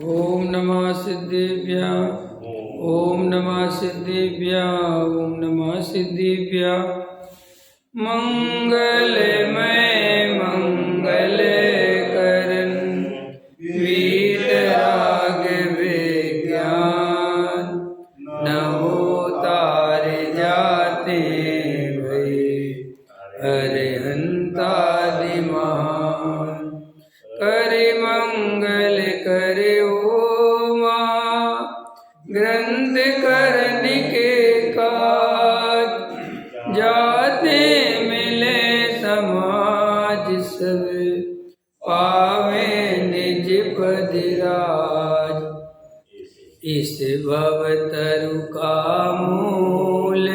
ओम नमः सिद्धेभ्यः। ओम नमः सिद्धेभ्यः। ओम नमः सिद्धेभ्यः। मंगलमय मंगल करन वीतराग विज्ञान नभो तार जाते भय अरिहंतादि महान। करे मंगल करे ओमा ग्रंथ करन के काज जाते मिले समाज सब पावे निज पद राज। इस भव तरु का मूल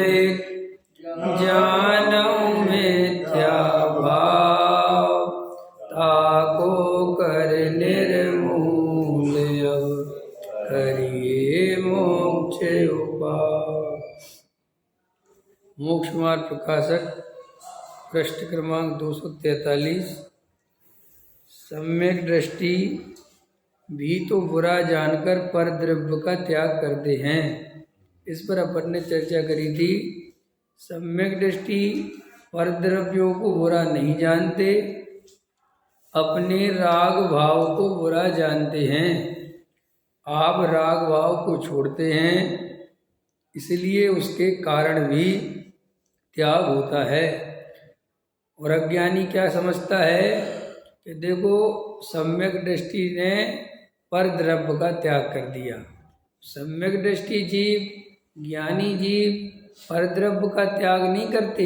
जानौ मिथ्या भाव ताको कर निर्मूल अब करिए मोक्ष उपाय। मोक्ष मार्ग प्रकाशक पृष्ठ क्रमांक 243। सम्यक दृष्टि भी तो बुरा जानकर पर द्रव्य का त्याग करते हैं। इस पर अपन ने चर्चा करी थी। सम्यक दृष्टि पर द्रव्यों को बुरा नहीं जानते, अपने राग भाव को बुरा जानते हैं। आप राग भाव को छोड़ते हैं, इसलिए उसके कारण भी त्याग होता है। और अज्ञानी क्या समझता है कि देखो सम्यक दृष्टि ने पर द्रव्य का त्याग कर दिया। सम्यक दृष्टि जीव, ज्ञानी जीव पर द्रव्य का त्याग नहीं करते,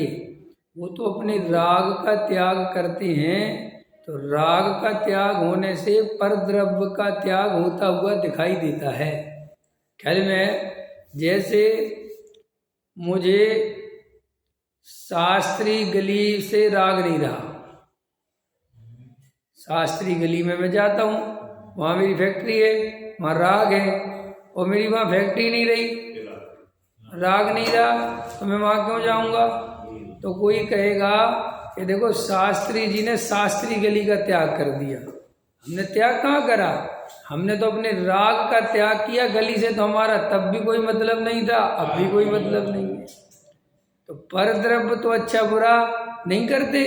वो तो अपने राग का त्याग करते हैं। तो राग का त्याग होने से पर द्रव्य का त्याग होता हुआ दिखाई देता है। ख्याल में, जैसे मुझे शास्त्री गली से राग नहीं रहा, शास्त्री गली में मैं जाता हूँ, वहाँ मेरी फैक्ट्री है, वहाँ राग है, और मेरी वहाँ फैक्ट्री नहीं रही, राग नहीं रहा, तो मैं वहाँ क्यों जाऊँगा? तो कोई कहेगा कि देखो शास्त्री जी ने शास्त्री गली का त्याग कर दिया। हमने त्याग कहाँ करा? हमने तो अपने राग का त्याग किया। गली से तो हमारा तब भी कोई मतलब नहीं था, अब भी कोई मतलब नहीं है। तो परद्रव्य तो अच्छा बुरा नहीं करते,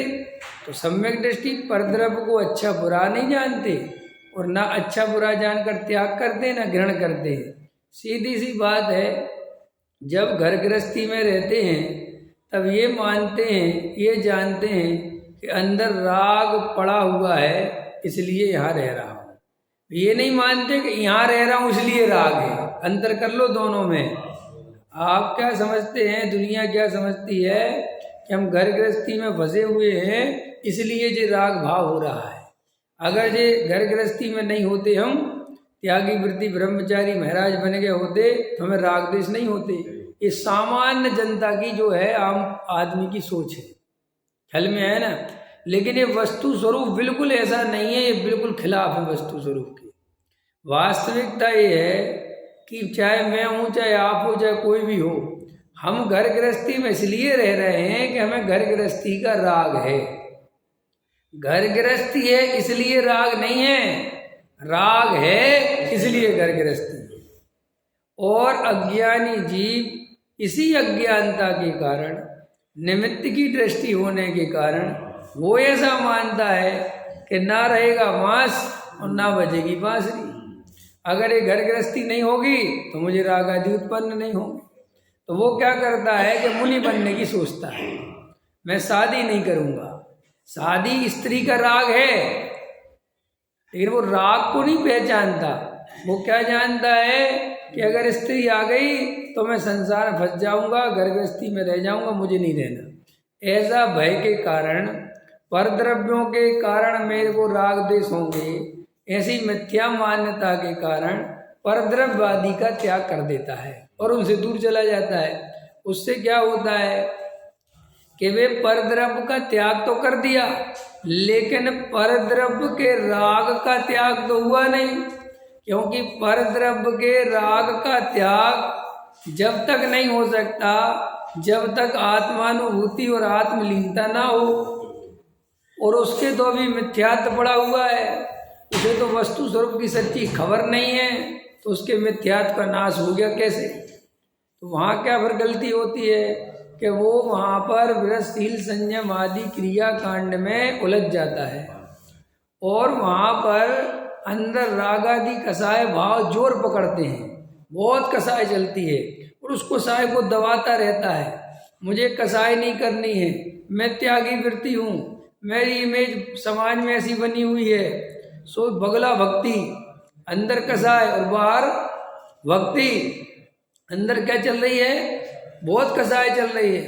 तो सम्यक दृष्टि परद्रव्य को अच्छा बुरा नहीं जानते, और ना अच्छा बुरा जानकर त्याग करते ना ग्रहण करते। सीधी सी बात है, जब घर गृहस्थी में रहते हैं तब ये मानते हैं, ये जानते हैं कि अंदर राग पड़ा हुआ है, इसलिए यहाँ रह रहा हूँ। ये नहीं मानते कि यहाँ रह रहा हूँ इसलिए राग है। अंतर कर लो दोनों में। आप क्या समझते हैं, दुनिया क्या समझती है कि हम घर गृहस्थी में फंसे हुए हैं इसलिए ये राग भाव हो रहा है। अगर ये घर गृहस्थी में नहीं होते, हम त्यागी वृत्ति ब्रह्मचारी महाराज बन गए होते, तो हमें राग द्वेष नहीं होते। ये सामान्य जनता की जो है, आम आदमी की सोच है। ख्याल में है ना? लेकिन ये वस्तु स्वरूप बिल्कुल ऐसा नहीं है, ये बिल्कुल खिलाफ है वस्तु स्वरूप की। वास्तविकता ये है कि चाहे मैं हूँ, चाहे आप हो, चाहे कोई भी हो, हम घर गृहस्थी में इसलिए रह रहे हैं कि हमें घर गृहस्थी का राग है। घर गृहस्थी है इसलिए राग नहीं है, राग है इसलिए घर गृहस्थी है। और अज्ञानी जीव इसी अज्ञानता के कारण, निमित्त की दृष्टि होने के कारण, वो ऐसा मानता है कि ना रहेगा मांस और ना बजेगी बांसुरी। अगर ये घर गृहस्थी नहीं होगी तो मुझे राग आदि उत्पन्न नहीं होंगे। तो वो क्या करता है कि मुनि बनने की सोचता है, मैं शादी नहीं करूँगा। शादी स्त्री का राग है, लेकिन वो राग को नहीं पहचानता। वो क्या जानता है कि अगर स्त्री आ गई तो मैं संसार में फंस जाऊंगा, घर गृहस्थी में रह जाऊंगा, मुझे नहीं रहना। ऐसा भय के कारण, परद्रव्यों के कारण मेरे को राग द्वेष होंगे, ऐसी मिथ्या मान्यता के कारण परद्रव्यवादी का त्याग कर देता है और उनसे दूर चला जाता है। उससे क्या होता है कि वे परद्रव्य का त्याग तो कर दिया, लेकिन परद्रव्य के राग का त्याग तो हुआ नहीं। क्योंकि परद्रव्य के राग का त्याग जब तक नहीं हो सकता जब तक आत्मानुभूति और आत्मलीनता ना हो, और उसके तो अभी मिथ्यात्व पड़ा हुआ है। उसे तो वस्तु स्वरूप की सच्ची खबर नहीं है, तो उसके मिथ्यात्व का नाश हो गया कैसे? तो वहाँ क्या फिर गलती होती है कि वो वहाँ पर विरसशील संयम आदि क्रिया कांड में उलझ जाता है और वहाँ पर अंदर राग आदि कसाय भाव जोर पकड़ते हैं, बहुत कसाय चलती है और उस कसाय को दबाता रहता है। मुझे कसाय नहीं करनी है, मैं त्यागी वृत्ति हूँ, मेरी इमेज समाज में ऐसी बनी हुई है। सो बगला भक्ति, अंदर कसाय और बाहर भक्ति। अंदर क्या चल रही है? बहुत कसाय चल रही है।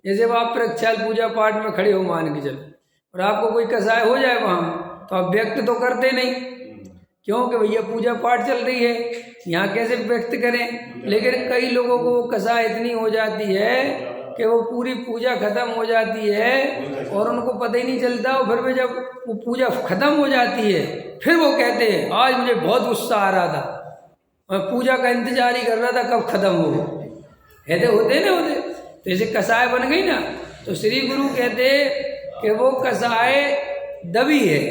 जैसे वो आप प्रक्षाल पूजा पाठ में खड़े हो मान के चलो, और आपको कोई कसाय हो जाए वहाँ, तो आप व्यक्त तो करते नहीं, क्यों कि भैया पूजा पाठ चल रही है, यहाँ कैसे व्यक्त करें। लेकिन कई लोगों को वो कसाय इतनी हो जाती है कि वो पूरी पूजा खत्म हो जाती है और उनको पता ही नहीं चलता। और फिर भी जब वो पूजा खत्म हो जाती है फिर वो कहते हैं आज मुझे बहुत गुस्सा आ रहा था, मैं पूजा का इंतजार ही कर रहा था कब खत्म हो। ऐसे होते ना होते, तो जैसे कसाय बन गई ना, तो श्री गुरु कहते कि वो कसाय दबी है।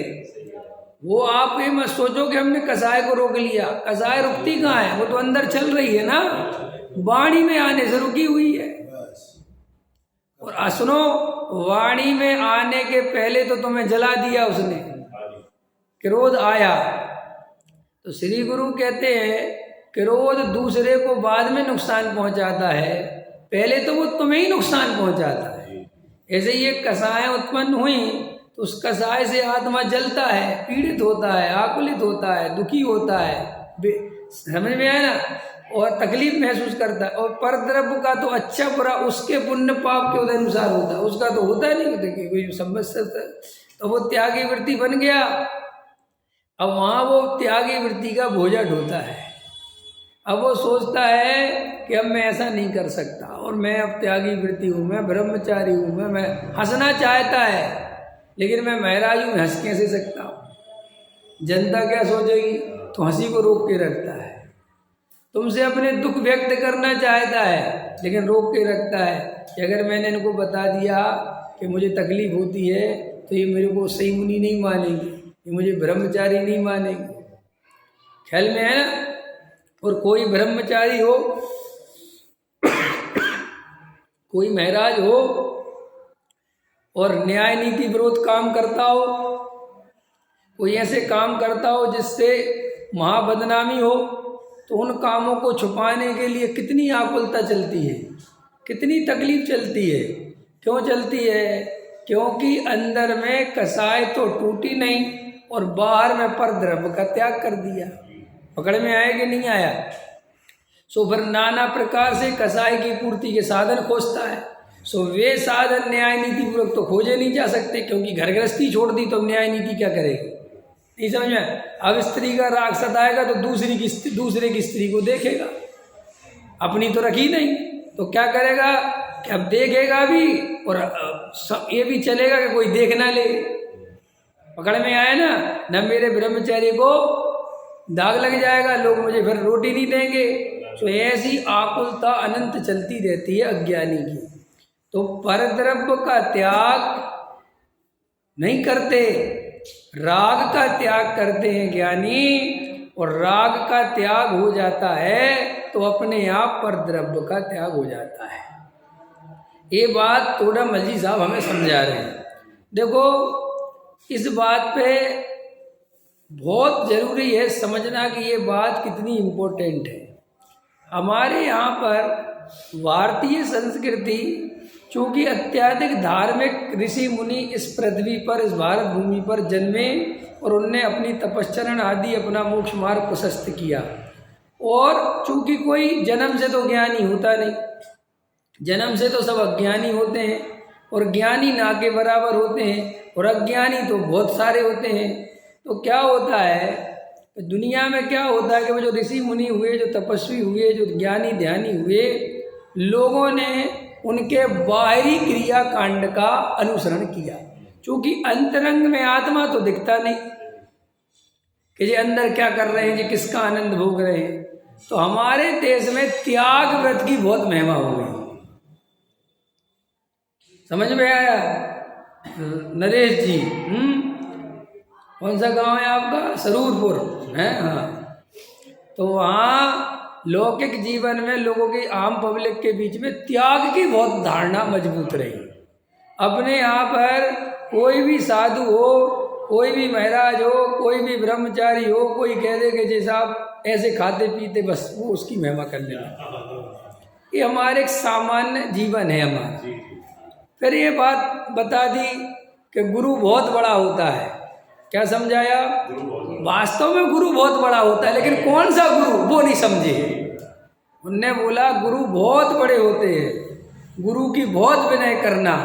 वो आप ये मत सोचो कि हमने कसाय को रोक लिया, कसाय रुकती कहाँ है, वो तो अंदर चल रही है ना, वाणी में आने से रुकी हुई है। और सुनो, वाणी में आने के पहले तो तुम्हें जला दिया उसने, क्रोध आया। तो श्री गुरु कहते हैं क्रोध दूसरे को बाद में नुकसान पहुंचाता है, पहले तो वो तुम्हें ही नुकसान पहुंचाता है। ऐसे ये कसाय उत्पन्न हुई तो उस कसाय से आत्मा जलता है, पीड़ित होता है, आकुलित होता है, दुखी होता है, समझ में आया ना, और तकलीफ महसूस करता है। और परद्रव्य का तो अच्छा बुरा उसके पुण्य पाप के अनुसार होता है, उसका तो होता नहीं होता कि कोई समझ। तो वो त्यागी वृत्ति बन गया। अब वहाँ वो त्यागी वृत्ति का बोझा ढोता है। अब वो सोचता है कि अब मैं ऐसा नहीं कर सकता, और मैं अब त्यागी वृत्ति हूँ, मैं ब्रह्मचारी हूँ, मैं हंसना चाहता है लेकिन मैं महराज हूँ, हंस कैसे सकता हूँ, जनता क्या सोचेगी, तो हंसी को रोक के रखता है। तुमसे अपने दुख व्यक्त करना चाहता है लेकिन रोक के रखता है कि अगर मैंने इनको बता दिया कि मुझे तकलीफ होती है तो ये मेरे को सही मुनि नहीं मानेंगे, ये मुझे ब्रह्मचारी नहीं मानेंगे। ख्याल में है ना। और कोई ब्रह्मचारी हो, कोई महाराज हो और न्याय नीति विरोध काम करता हो, कोई ऐसे काम करता हो जिससे महाबदनामी हो, तो उन कामों को छुपाने के लिए कितनी आकुलता चलती है, कितनी तकलीफ चलती है। क्यों चलती है? क्योंकि अंदर में कसाय तो टूटी नहीं और बाहर में परद्रव्य का त्याग कर दिया। पकड़ में आया कि नहीं आया? सो फिर नाना प्रकार से कसाय की पूर्ति के साधन खोजता है। सो वे साधन न्याय नीति पूर्वक तो खोजे नहीं जा सकते, क्योंकि घर गृहस्थी छोड़ दी तो न्याय नीति क्या करेगी, नहीं समझ में। अब स्त्री का राग सताएगा तो दूसरे की स्त्री को देखेगा, अपनी तो रखी नहीं, तो क्या करेगा कि अब देखेगा भी और ये भी चलेगा कि कोई देख ना ले। पकड़ में आया ना, न मेरे ब्रह्मचारी को दाग लग जाएगा, लोग मुझे फिर रोटी नहीं देंगे। तो ऐसी आकुलता अनंत चलती रहती है अज्ञानी की। तो परद्रव्य का त्याग नहीं करते, राग का त्याग करते हैं ज्ञानी, और राग का त्याग हो जाता है तो अपने आप परद्रव्य का त्याग हो जाता है। ये बात थोड़ा मलजी साहब हमें समझा रहे हैं। देखो, इस बात पे बहुत जरूरी है समझना कि ये बात कितनी इम्पोर्टेंट है। हमारे यहाँ पर भारतीय संस्कृति चूँकि अत्यधिक धार्मिक ऋषि मुनि इस पृथ्वी पर, इस भारत भूमि पर जन्मे और उनने अपनी तपश्चरण आदि अपना मोक्ष मार्ग प्रशस्त किया, और चूँकि कोई जन्म से तो ज्ञानी होता नहीं, जन्म से तो सब अज्ञानी होते हैं, और ज्ञानी ना के बराबर होते हैं और अज्ञानी तो बहुत सारे होते हैं। तो क्या होता है दुनिया में, क्या होता है कि वो जो ऋषि मुनि हुए, जो तपस्वी हुए, जो ज्ञानी ध्यानी हुए, लोगों ने उनके बाहरी क्रिया कांड का अनुसरण किया। क्योंकि अंतरंग में आत्मा तो दिखता नहीं कि ये अंदर क्या कर रहे हैं, ये किसका आनंद भोग रहे हैं। तो हमारे देश में त्याग व्रत की बहुत महिमा हो गई, समझ में आया नरेश जी? कौन सा गांव है आपका? सरूरपुर है। हाँ, तो वहाँ लौकिक जीवन में लोगों की, आम पब्लिक के बीच में त्याग की बहुत धारणा मजबूत रही। अपने यहाँ पर कोई भी साधु हो, कोई भी महाराज हो, कोई भी ब्रह्मचारी हो, कोई कह दे कि जी साहब ऐसे खाते पीते, बस वो उसकी महिमा करने लगे। ये हमारे एक सामान्य जीवन है हमारा। फिर ये बात बता दी कि गुरु बहुत बड़ा होता है। क्या समझाया? वास्तव में गुरु बहुत बड़ा होता है, लेकिन कौन सा गुरु वो नहीं समझे। उनने बोला गुरु बहुत बड़े होते हैं, गुरु की बहुत विनय करना,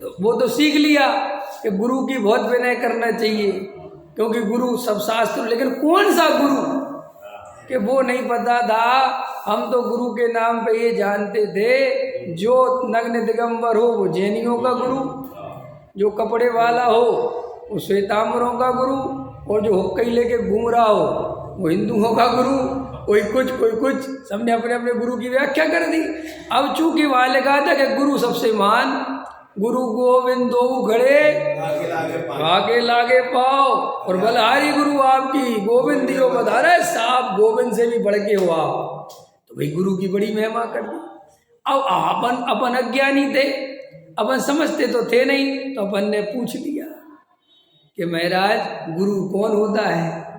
तो वो तो सीख लिया कि गुरु की बहुत विनय करना चाहिए, क्योंकि गुरु सब शास्त्र, लेकिन कौन सा गुरु कि वो नहीं पता था। हम तो गुरु के नाम पे ये जानते थे, जो नग्न दिगंबर हो वो जैनियों का गुरु, जो कपड़े वाला हो वो श्वेतांबरों का गुरु, और जो हुक्कई लेके घूम रहा हो वो हिंदुओं का गुरु। कोई कुछ सबने अपने अपने गुरु की व्याख्या कर दी। अब चूंकि वहाँ लिखा था कि गुरु सबसे महान, गुरु गोविंद दो खड़े आगे लागे पाओ, और बलहारी गुरु आपकी गोविंद दियो बधारे, साहब गोविंद से भी बढ़ के हो आप, तो भाई गुरु की बड़ी महिमा कर दी। अब अपन अज्ञानी थे, अपन समझते तो थे नहीं, तो अपन ने पूछ लिया कि महाराज गुरु कौन होता है।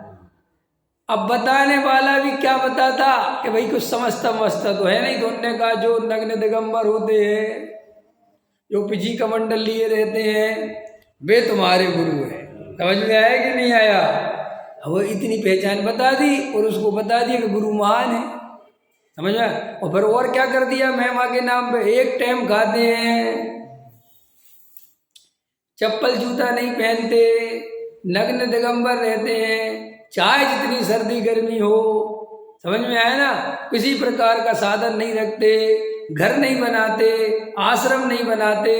अब बताने वाला भी क्या बताता कि भाई कुछ समझता तो है नहीं। तो उन्होंने कहा जो नग्न दिगंबर होते हैं, जो पिछी कमंडल लिए रहते हैं, वे तुम्हारे गुरु हैं। समझ में आया कि नहीं आया? वो इतनी पहचान बता दी और उसको बता दिया कि गुरु महान है। समझ में? और फिर और क्या कर दिया महिमा के नाम पे? एक टाइम खाते हैं, चप्पल जूता नहीं पहनते, नग्न दिगंबर रहते हैं, चाहे जितनी सर्दी गर्मी हो। समझ में आया ना? किसी प्रकार का साधन नहीं रखते, घर नहीं बनाते, आश्रम नहीं बनाते,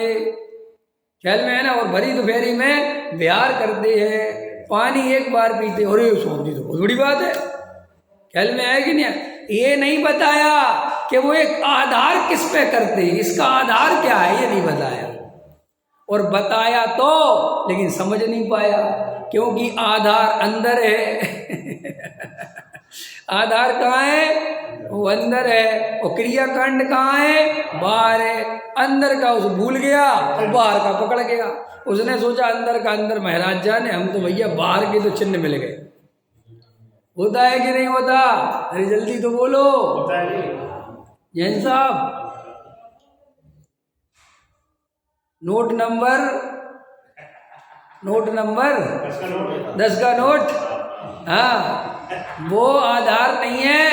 ख्याल में है ना? और भरी दोपहरी में विहार करते हैं, पानी एक बार पीते। और ये सोचती तो बहुत बड़ी बात है। ख्याल में आया कि नहीं? ये नहीं बताया कि वो एक आधार किस पे करते, इसका आधार क्या है, ये नहीं बताया। और बताया तो लेकिन समझ नहीं पाया, क्योंकि आधार अंदर है। आधार कहाँ है? वो अंदर है। और क्रियाकांड कहाँ है? बाहर है। अंदर का उस भूल गया और बाहर का पकड़ गया। उसने सोचा अंदर का अंदर महाराज जाने, हम तो भैया बाहर के तो चिन्ह मिल गए। होता है कि नहीं होता? अरे जल्दी तो बोलो। जैन साहब, नोट नंबर 10 का नोट, हाँ, वो आधार नहीं है।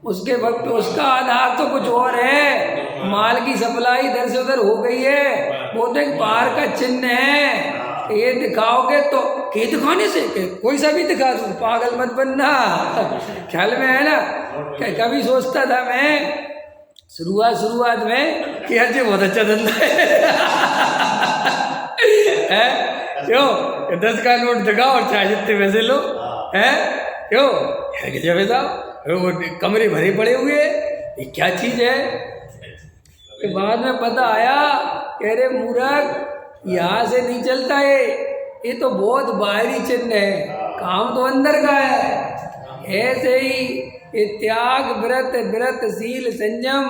उसके वक्त उसका आधार तो कुछ और है। माल की सप्लाई इधर से उधर हो गई है, वो तो एक बाहर का चिन्ह है। ये दिखाओगे तो ये दिखाने से कोई सा भी दिखा दूं, पागल मत बनना। ख्याल में है ना? कभी सोचता था मैं शुरुआत में कि अजय बहुत अच्छा धंधा है, क्यों? 10 का नोट दिखाओ और चाहे जितने पैसे लो, है क्यों? जब साहब कमरे भरे पड़े हुए, ये क्या चीज है? के बाद में पता आया, कह रहे मूर्ख, यहाँ से नहीं चलता है, ये तो बहुत बाहरी चिन्ह है, काम तो अंदर का है। ऐसे ही ये त्याग, व्रत शील संयम,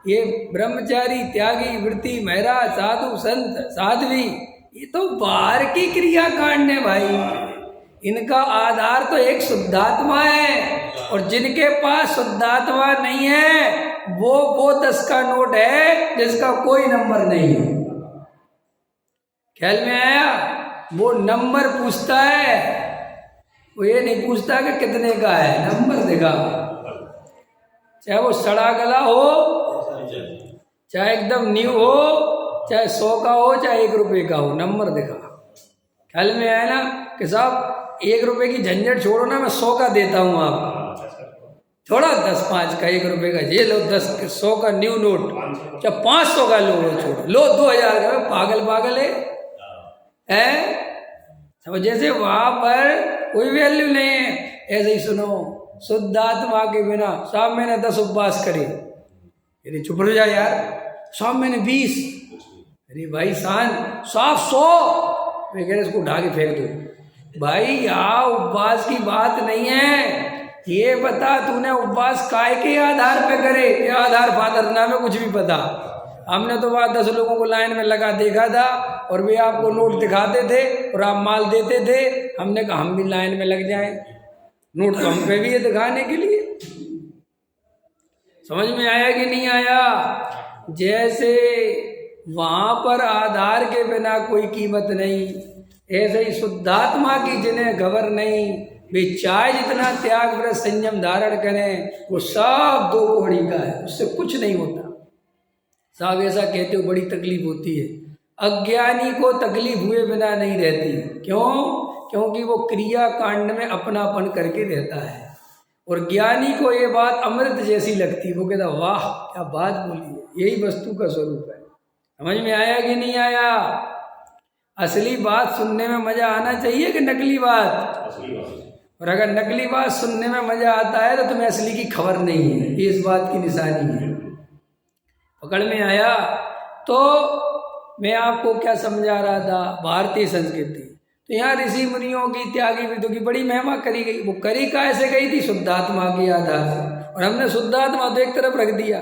ये ब्रह्मचारी त्यागी वृत्ति महाराज साधु संत साध्वी, ये तो बाहर की क्रिया कांड है भाई। इनका आधार तो एक शुद्धात्मा है, और जिनके पास शुद्धात्मा नहीं है वो 10 का नोट है जिसका कोई नंबर नहीं है। ख्याल में आया? वो नंबर पूछता है, वो ये नहीं पूछता कि कितने का है, नंबर दिखा। चाहे वो सड़ा गला हो, चाहे एकदम न्यू हो, चाहे 100 का हो, चाहे 1 रुपये का हो, नंबर दिखा। ख्याल में आया ना? कि साहब 1 रुपये की झंझट छोड़ो ना, मैं 100 का देता हूँ आप थोड़ा, 10 5 का 1 रुपये का, ये लो 100 का न्यू नोट, क्या 500 का लो, छोड़ो, लो 2000 का। पागल है? समझ? जैसे वहां पर कोई वैल्यू नहीं है। ऐसे ही सुनो, शुद्धात्मा के बिना साहब मैंने 10 उपवास करे, अरे चुप हो जा यार, साहब मैंने 20, अरे भाई शान साहब 100, मैं कह रहे इसको उठा के फेंक दो, भाई यहाँ उपवास की बात नहीं है, ये बता तूने उपवास काय के आधार पे करे, ये आधार फादर ना में कुछ भी पता। हमने तो वहाँ 10 लोगों को लाइन में लगा देखा था और वे आपको नोट दिखाते थे और आप माल देते थे। हमने कहा हम भी लाइन में लग जाएं, नोट तो हम पे भी है दिखाने के लिए। समझ में आया कि नहीं आया? जैसे वहाँ पर आधार के बिना कोई कीमत नहीं, ऐसे ही शुद्धात्मा की जिन्हें खबर नहीं, वे चाहे जितना त्याग व्रत संयम धारण करें वो सब 2 कौड़ी का है, उससे कुछ नहीं होता। साहब ऐसा कहते हो बड़ी तकलीफ होती है, अज्ञानी को तकलीफ हुए बिना नहीं रहती। क्यों? क्योंकि वो क्रिया कांड में अपनापन करके रहता है, और ज्ञानी को ये बात अमृत जैसी लगती है। वो कहता वाह क्या बात बोली है, यही वस्तु का स्वरूप है। समझ में आया कि नहीं आया? असली बात सुनने में मजा आना चाहिए कि नकली बात? और अगर नकली बात सुनने में मजा आता है तो तुम्हें असली की खबर नहीं है, ये इस बात की निशानी है। पकड़ में आया? तो मैं आपको क्या समझा रहा था, भारतीय संस्कृति तो यहाँ ऋषि मुनियों की त्यागी विदों की बड़ी महिमा करी गई। वो करी कैसे गई थी? शुद्धात्मा के आधार से, और हमने शुद्धात्मा तो एक तरफ रख दिया।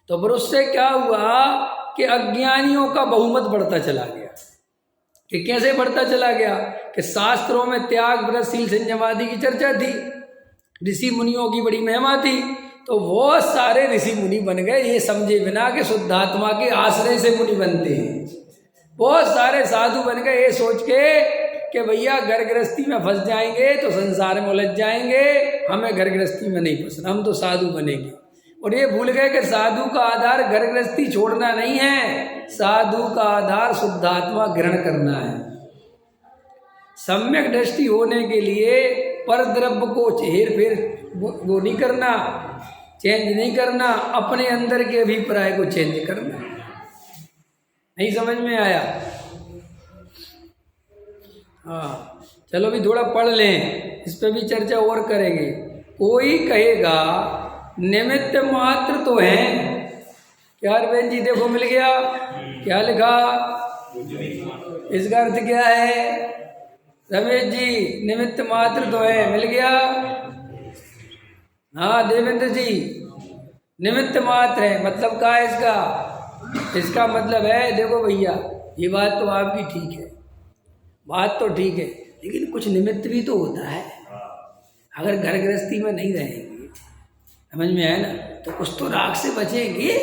तो फिर उससे क्या हुआ कि अज्ञानियों का बहुमत बढ़ता चला गया। कि कैसे बढ़ता चला गया? कि शास्त्रों में त्याग व्रत शील संयम आदि की चर्चा थी, ऋषि मुनियों की बड़ी महिमा थी, तो वो सारे ऋषि मुनि बन गए ये समझे बिना कि शुद्धात्मा के आश्रय से मुनि बनते हैं। बहुत सारे साधु बन गए ये सोच के कि भैया घर गृहस्थी में फंस जाएंगे तो संसार में उलझ जाएंगे, हमें घर गृहस्थी में नहीं फंसना, हम तो साधु बनेंगे। और ये भूल गए कि साधु का आधार घर गृहस्थी छोड़ना नहीं है, साधु का आधार शुद्धात्मा ग्रहण करना है। सम्यक दृष्टि होने के लिए पर द्रव्य को हेर फेर वो नहीं करना, चेंज नहीं करना, अपने अंदर के अभिप्राय को चेंज करना। नहीं समझ में आया? हाँ चलो भी थोड़ा पढ़ लें, इस पर भी चर्चा और करेंगे। कोई कहेगा निमित्त मात्र तो हैं, क्या बहन जी देखो मिल गया, क्या लिखा, इसका अर्थ क्या है? रमेश जी निमित्त मात्र तो है, मिल गया? हाँ देवेंद्र जी निमित्त मात्र है, मतलब क्या है इसका? इसका मतलब है देखो भैया ये बात तो आपकी ठीक है, बात तो ठीक है, लेकिन कुछ निमित्त भी तो होता है। अगर घर गृहस्थी में नहीं रहेंगे, समझ में आया ना, तो कुछ तो राग से बचेंगे।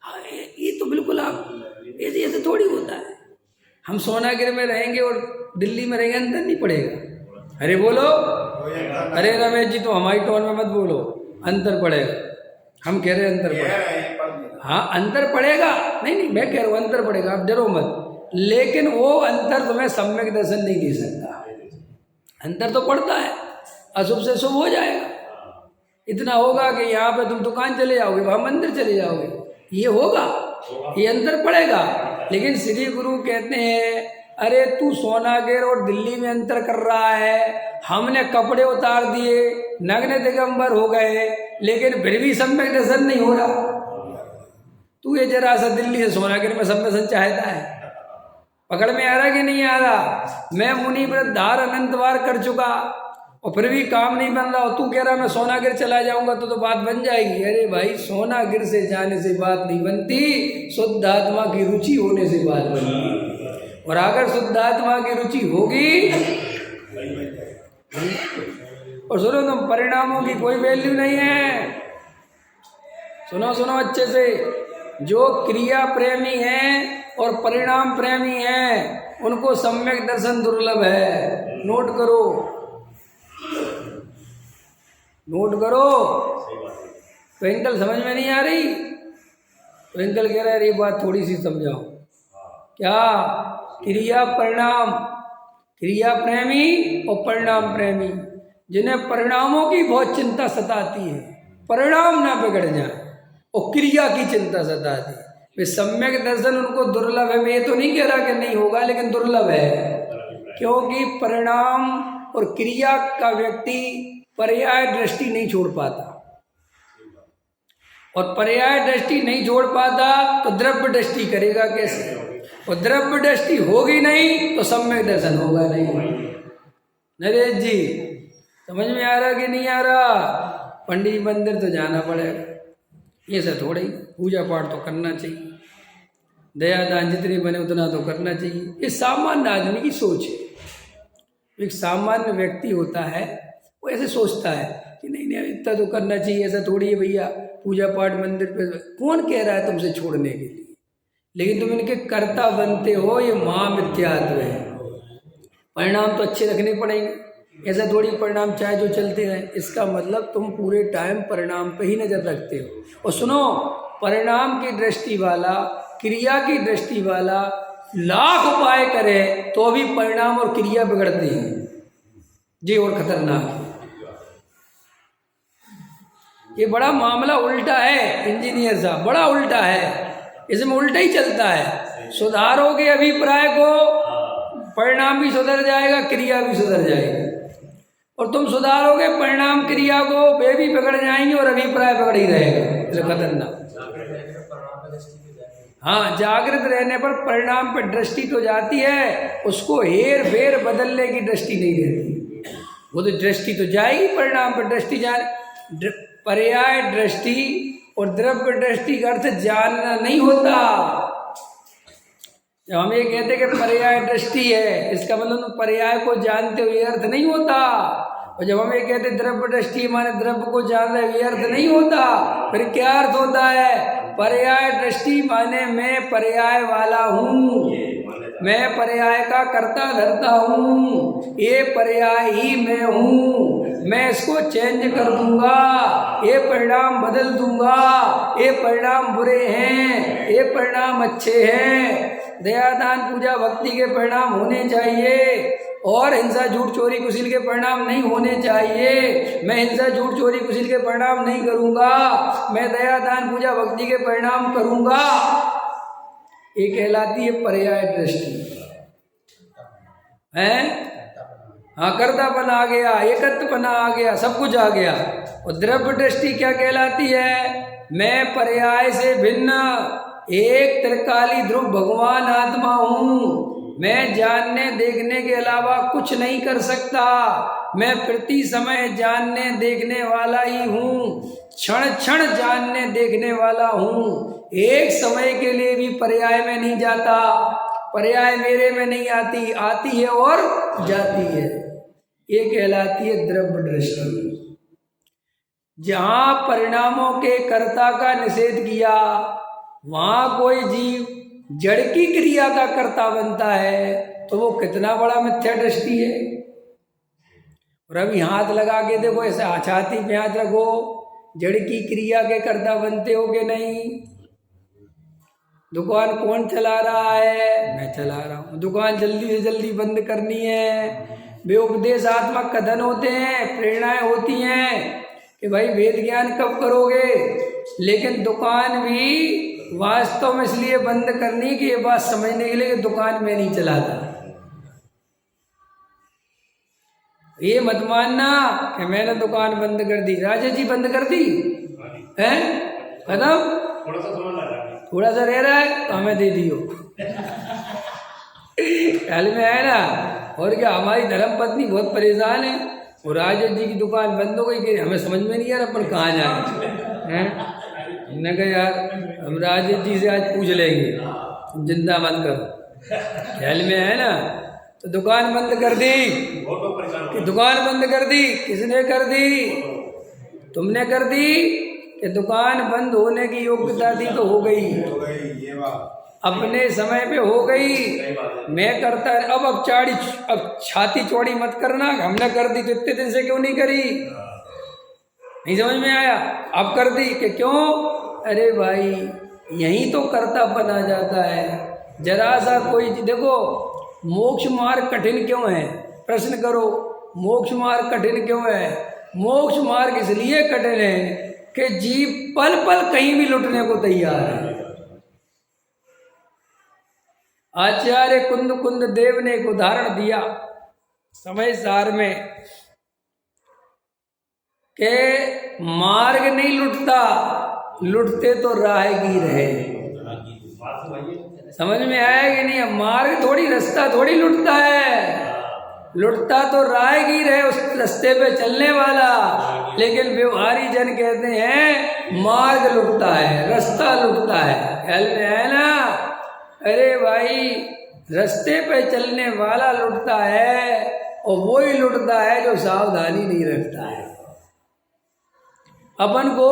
हाँ ये तो बिल्कुल आप ऐसे थोड़ी होता है। हम सोनागिर में रहेंगे और दिल्ली में रहेंगे, अंतर नहीं पड़ेगा। अरे बोलो, अरे रमेश जी तो हमारी टोन में मत बोलो, अंतर पड़ेगा। हम कह रहे हैं अंतर पड़ेगा, हाँ अंतर पड़ेगा, नहीं मैं कह रहा हूँ अंतर पड़ेगा, आप डरो मत। लेकिन वो अंतर तुम्हें सम्यक दर्शन नहीं दे सकता। अंतर तो पड़ता है, अशुभ से शुभ हो जाएगा। इतना होगा कि यहाँ पे तुम दुकान चले जाओगे, वहाँ मंदिर चले जाओगे, ये होगा, ये अंतर पड़ेगा। लेकिन श्री गुरु कहते हैं अरे तू सोनागिर और दिल्ली में अंतर कर रहा है, हमने कपड़े उतार दिए, नग्न दिगंबर हो गए, लेकिन फिर भी सम्यक दर्शन नहीं हो रहा। तू ये जरा सा दिल्ली से सोनागिर में सम्यक दर्शन चाहता है। पकड़ में आ रहा कि नहीं आ रहा? मैं मुनि व्रत धार अनंत बार कर चुका और फिर भी काम नहीं बन रहा, और तू कह रहा मैं सोनागिर चला जाऊंगा तो बात बन जाएगी। अरे भाई सोनागिर से जाने से बात नहीं बनती, शुद्ध आत्मा की रुचि होने से बात बनती। और अगर शुद्ध आत्मा की रुचि होगी, और सुनो तुम, परिणामों की कोई वैल्यू नहीं है। सुनो सुनो अच्छे से, जो क्रिया प्रेमी हैं और परिणाम प्रेमी हैं उनको सम्यक दर्शन दुर्लभ है। नोट करो, नोट करो। ट्विंकल समझ में नहीं आ रही? ट्विंकल कह रहा है ये बात थोड़ी सी समझाओ। क्या? क्रिया परिणाम, क्रिया प्रेमी और परिणाम प्रेमी, जिन्हें परिणामों की बहुत चिंता सताती है, परिणाम ना बिगड़ जाए, और क्रिया की चिंता सताती है, वे सम्यक दर्शन उनको दुर्लभ है। मैं ये तो नहीं कह रहा कि नहीं होगा, लेकिन दुर्लभ है, क्योंकि परिणाम और क्रिया का व्यक्ति पर्याय दृष्टि नहीं छोड़ पाता, और पर्याय दृष्टि नहीं छोड़ पाता तो द्रव्य दृष्टि करेगा कैसे? और द्रव्य दृष्टि होगी नहीं तो सम्यक दर्शन होगा नहीं। नरेश जी समझ में आ रहा कि नहीं आ रहा? पंडित मंदिर तो जाना पड़ेगा, ये सब थोड़ा ही, पूजा पाठ तो करना चाहिए, दया दान जितने बने उतना तो करना चाहिए। ये सामान्य आदमी की सोच है। एक सामान्य व्यक्ति होता है वो ऐसे सोचता है कि नहीं नहीं इतना तो करना चाहिए, ऐसा थोड़ी है भैया, पूजा पाठ मंदिर पे कौन कह रहा है तुमसे छोड़ने के लिए, लेकिन तुम इनके कर्ता बनते हो, ये महामिथ्यात्व है। परिणाम तो अच्छे रखने पड़ेंगे, ऐसा थोड़ी परिणाम चाहे जो चलते रहे। इसका मतलब तुम पूरे टाइम परिणाम पे ही नजर रखते हो। और सुनो, परिणाम की दृष्टि वाला, क्रिया की दृष्टि वाला लाख उपाय करे तो भी परिणाम और क्रिया बिगड़ती है जी, और खतरनाक है। ये बड़ा मामला उल्टा है इंजीनियर साहब, बड़ा उल्टा है, इसमें उल्टा ही चलता है। सुधारोगे अभिप्राय को, परिणाम भी सुधर जाएगा, क्रिया भी सुधर जाएगी। और तुम सुधारोगे परिणाम क्रिया को, वे भी बिगड़ जाएंगे और अभिप्राय बिगड़ ही रहेगा। इसलिए खतरनाक। हाँ, जागृत रहने पर परिणाम पर दृष्टि तो जाती है, उसको हेर फेर बदलने की दृष्टि नहीं रहती। वो तो दृष्टि तो जाएगी, परिणाम पर दृष्टि जाए। पर्याय दृष्टि और द्रव्य दृष्टि का अर्थ जानना नहीं होता। जब हम ये कहते कि पर्याय दृष्टि है, इसका मतलब तुम पर्याय को जानते हो, ये अर्थ नहीं होता। और जब हम ये कहते द्रव्य दृष्टि माने द्रव्य को जान रहे, ये अर्थ नहीं होता। फिर क्या अर्थ होता है? पर्याय दृष्टि माने मैं पर्याय वाला हूँ, मैं पर्याय का कर्ता धरता हूँ, ये पर्याय ही मैं हूँ, मैं इसको चेंज कर दूंगा, ये परिणाम बदल दूंगा, ये परिणाम बुरे हैं, ये परिणाम अच्छे हैं। दया दान पूजा भक्ति के परिणाम होने चाहिए, और हिंसा झूठ चोरी कुशील के परिणाम नहीं होने चाहिए। मैं हिंसा झूठ चोरी कुशील के परिणाम नहीं करूंगा, मैं दया दान पूजा भक्ति के परिणाम करूंगा। ये कहलाती है पर्याय दृष्टि है। हाँ, कर्तापन आ गया, एकत्वपना आ गया, सब कुछ आ गया। और द्रव्य दृष्टि क्या कहलाती है? मैं पर्याय से भिन्न एक त्रिकाली ध्रुव भगवान आत्मा हूँ, मैं जानने देखने के अलावा कुछ नहीं कर सकता, मैं प्रति समय जानने देखने वाला ही हूँ, क्षण क्षण जानने देखने वाला हूँ, एक समय के लिए भी पर्याय में नहीं जाता, पर्याय मेरे में नहीं आती, आती है और जाती है। ये कहलाती है द्रव्य दृष्टि। जहाँ परिणामों के कर्ता का निषेध किया, वहाँ कोई जीव जड़ की क्रिया का कर्ता बनता है, तो वो कितना बड़ा मिथ्या दृष्टि है। और अभी हाथ लगा के देखो, ऐसे छाती पे हाथ रखो, जड़ की क्रिया के कर्ता बनते हो कि नहीं? दुकान कौन चला रहा है? मैं चला रहा हूँ। दुकान जल्दी से जल्दी बंद करनी है। वे उपदेशात्मक कथन होते हैं, प्रेरणाएं होती हैं कि भाई वेद ज्ञान कब करोगे, लेकिन दुकान भी वास्तव में इसलिए बंद करनी कि ये बात समझने के लिए कि दुकान में नहीं चलाता। ये मत मानना कि मैंने दुकान बंद कर दी। राजा जी बंद कर दी हैं, खत्म, थोड़ा सा रह रहा है तो हमें दे दियो। ख्याल में आया ना? और क्या, हमारी धर्म पत्नी बहुत परेशान है, और राजा जी की दुकान बंद हो गई कि हमें समझ में नहीं आ रहा अपन कहाँ जाए हैं। न कहा यार हम राजेश जी से आज पूछ लेंगे, तुम चिंता मत करो। ख्याल में है ना? तो दुकान बंद कर दी कि दुकान बंद कर दी? किसने कर दी? तुमने कर दी कि दुकान बंद होने की योग्यता थी तो हो गई, अपने समय पे हो गई। मैं करता अब छाती चौड़ी मत करना, हमने कर दी तो इतने दिन से क्यों नहीं करी? नहीं समझ में आया? अब कर दी कि क्यों? अरे भाई यहीं तो कर्तापन आ जाता है। जरा सा कोई देखो, मोक्ष मार्ग कठिन क्यों है? प्रश्न करो, मोक्ष मार्ग कठिन क्यों है? मोक्ष मार्ग इसलिए कठिन है कि जीव पल पल कहीं भी लुटने को तैयार है। आचार्य कुंद देव ने एक उदाहरण दिया समय सार में कि मार्ग नहीं लुटता, लुटते तो राहगीर है। समझ में आया कि नहीं? मार्ग थोड़ी, रास्ता थोड़ी लुटता है, लुटता तो राहगीर है उस रास्ते पे चलने वाला, लेकिन व्यवहारी जन कहते हैं मार्ग लुटता है, रास्ता लुटता है। ख्याल में है ना? अरे भाई, रास्ते पे चलने वाला लुटता है, और वही लुटता है जो सावधानी नहीं रखता है। अपन को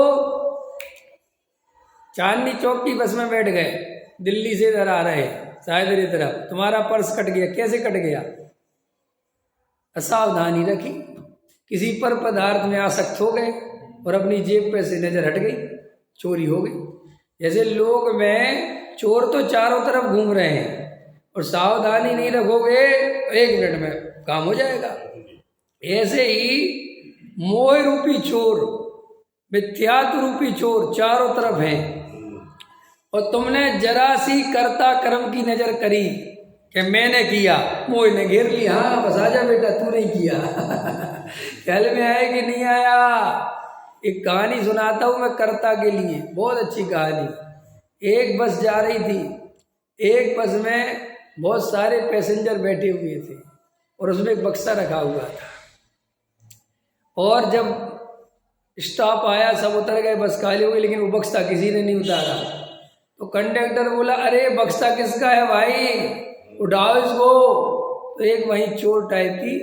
चांदनी चौक की बस में बैठ गए, दिल्ली से इधर आ रहे, शायद इधर तरफ, तुम्हारा पर्स कट गया। कैसे कट गया? असावधानी रखी, किसी पर पदार्थ में आसक्त हो गए और अपनी जेब पे से नजर हट गई, चोरी हो गई। जैसे लोग में चोर तो चारों तरफ घूम रहे हैं, और सावधानी नहीं रखोगे 1 मिनट में काम हो जाएगा। ऐसे ही मोह रूपी चोर, मिथ्यात्व रूपी चोर चारों तरफ है, और तुमने जरा सी कर्ता कर्म की नजर करी कि मैंने किया, मोह ने घेर लिया। हाँ बस आजा बेटा, तू नहीं किया। ख्याल में आया कि नहीं आया? एक कहानी सुनाता हूँ मैं कर्ता के लिए, बहुत अच्छी कहानी। एक बस जा रही थी, एक बस में बहुत सारे पैसेंजर बैठे हुए थे, और उसमें एक बक्सा रखा हुआ था। और जब स्टॉप आया, सब उतर गए, बस खाली हो गई, लेकिन वो बक्सा किसी ने नहीं उतारा। तो कंडक्टर बोला, अरे बक्सा किसका है भाई, उठाओ इसको। तो एक वहीं चोर टाइप की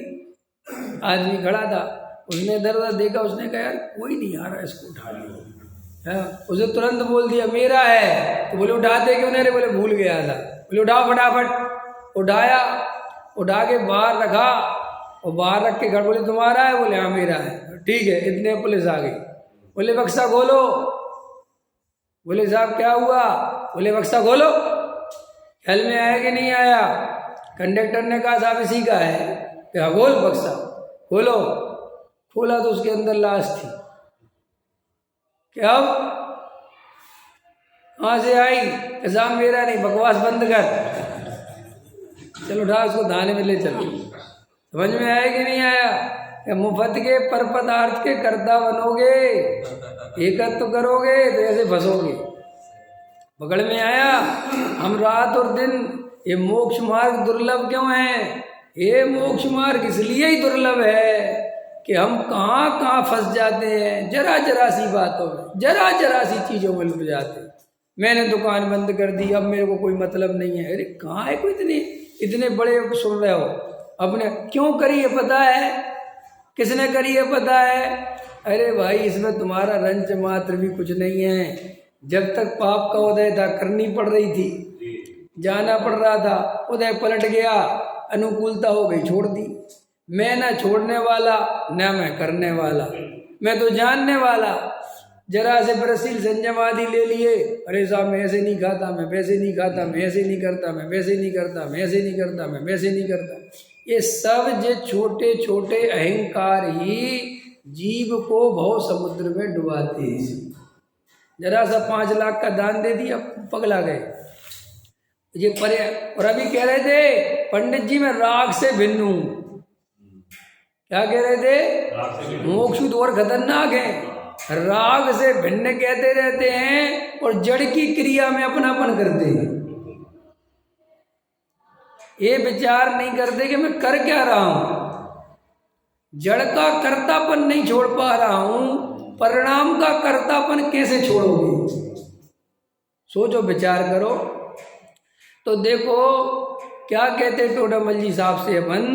आदमी खड़ा था, उसने इधर उधर देखा, उसने कहा यार कोई नहीं आ रहा, इसको उठा लिया। उसे तुरंत बोल दिया मेरा है। तो बोले उठाते क्यों नहीं? बोले भूल गया था। बोले उठाओ फटाफट। उठाया, उठा के बाहर रखा, और बाहर रख के घर, बोले तुम्हारा है? बोले हाँ मेरा है। ठीक है, इतने पुलिस आ गई। बोले बक्सा खोलो। बोले साहब क्या हुआ? बोले बक्सा खोलो। ख्याल में आया कि नहीं आया? कंडक्टर ने कहा साहब इसी का है। क्या? बोल बक्सा खोलो। खोला तो उसके अंदर लाश थी। क्या कहाँ से आई? साहब मेरा नहीं, बकवास बंद कर, चलो उठा उसको थाने में ले चलो। समझ में आया कि नहीं आया? कि मुफ्त के पर पदार्थ के कर्ता बनोगे, एकत्व करोगे तो ऐसे फंसोगे। पकड़ में आया? हम रात और दिन, ये मोक्ष मार्ग दुर्लभ क्यों है? ये मोक्ष मार्ग इसलिए ही दुर्लभ है कि हम कहाँ कहाँ फंस जाते हैं, जरा जरा सी बातों में, जरा जरा सी चीज़ों में लुट जाते हैं। मैंने दुकान बंद कर दी, अब मेरे को कोई मतलब नहीं है। अरे कहाँ है कोई इतने बड़े सुन रहे हो? अपने क्यों करी है पता है? किसने करी है पता है? अरे भाई इसमें तुम्हारा रंच मात्र भी कुछ नहीं है। जब तक पाप का उदय था करनी पड़ रही थी, जाना पड़ रहा था, उदय पलट गया, अनुकूलता हो गई, छोड़ दी। मैं ना छोड़ने वाला ना मैं करने वाला, मैं तो जानने वाला। जरा से ब्रसील संयम आदि ले लिए, अरे साहब मैं ऐसे नहीं खाता, मैं वैसे नहीं खाता, मैं ऐसे नहीं करता, मैं वैसे नहीं करता, मैं ऐसे नहीं करता, मैं वैसे नहीं करता। ये सब जो छोटे छोटे अहंकार ही जीव को भव समुद्र में डुबाते हैं। जरा सा 5 लाख का दान दे दिया, पगला गए ये परे। और अभी कह रहे थे पंडित जी मैं राग से भिन्न हूं। क्या कह रहे थे? मोक्ष तो और खतरनाक है। राग से भिन्न कहते रहते हैं और जड़ की क्रिया में अपनापन करते हैं। ये विचार नहीं करते कि मैं कर क्या रहा हूं। जड़ का कर्तापन नहीं छोड़ पा रहा हूं, परिणाम का कर्तापन कैसे छोड़ोगे? सोचो, विचार करो। तो देखो क्या कहते टोडामल जी साहब से अपन,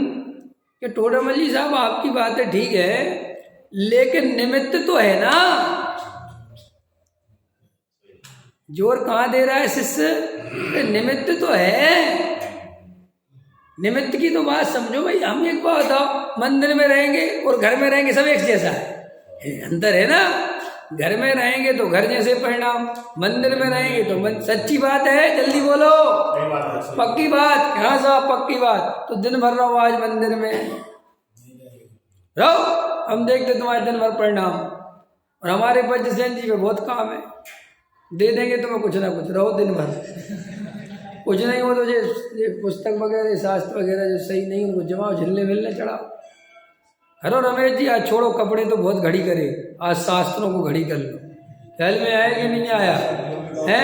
कि टोडामल जी साहब आपकी बातें ठीक है, लेकिन निमित्त तो है ना। जोर कहाँ दे रहा है शिष्य? निमित्त तो है। निमित्त की तो बात समझो भाई। हम एक बात बताओ, मंदिर में रहेंगे और घर में रहेंगे सब एक जैसा है, अंतर है ना। घर में रहेंगे तो घर जैसे परिणाम, मंदिर में रहेंगे तो सच्ची बात है, जल्दी बोलो, पक्की बात। हाँ साहब पक्की बात। तो दिन भर रहो आज मंदिर में रहो, हम देखते तुम्हारे दिन भर परिणाम। और हमारे पास जैन जी पे बहुत काम है, दे देंगे तुम्हें कुछ ना कुछ, रहो दिन भर। कुछ नहीं हो तो ये पुस्तक वगैरह शास्त्र वगैरह जो सही नहीं उनको जमाओ, झिलने मिलने चढ़ाओ। अरे रमेश जी आज छोड़ो कपड़े तो बहुत घड़ी करे, आज शास्त्रों को घड़ी कर लो। ख्याल में आया कि नहीं आया है?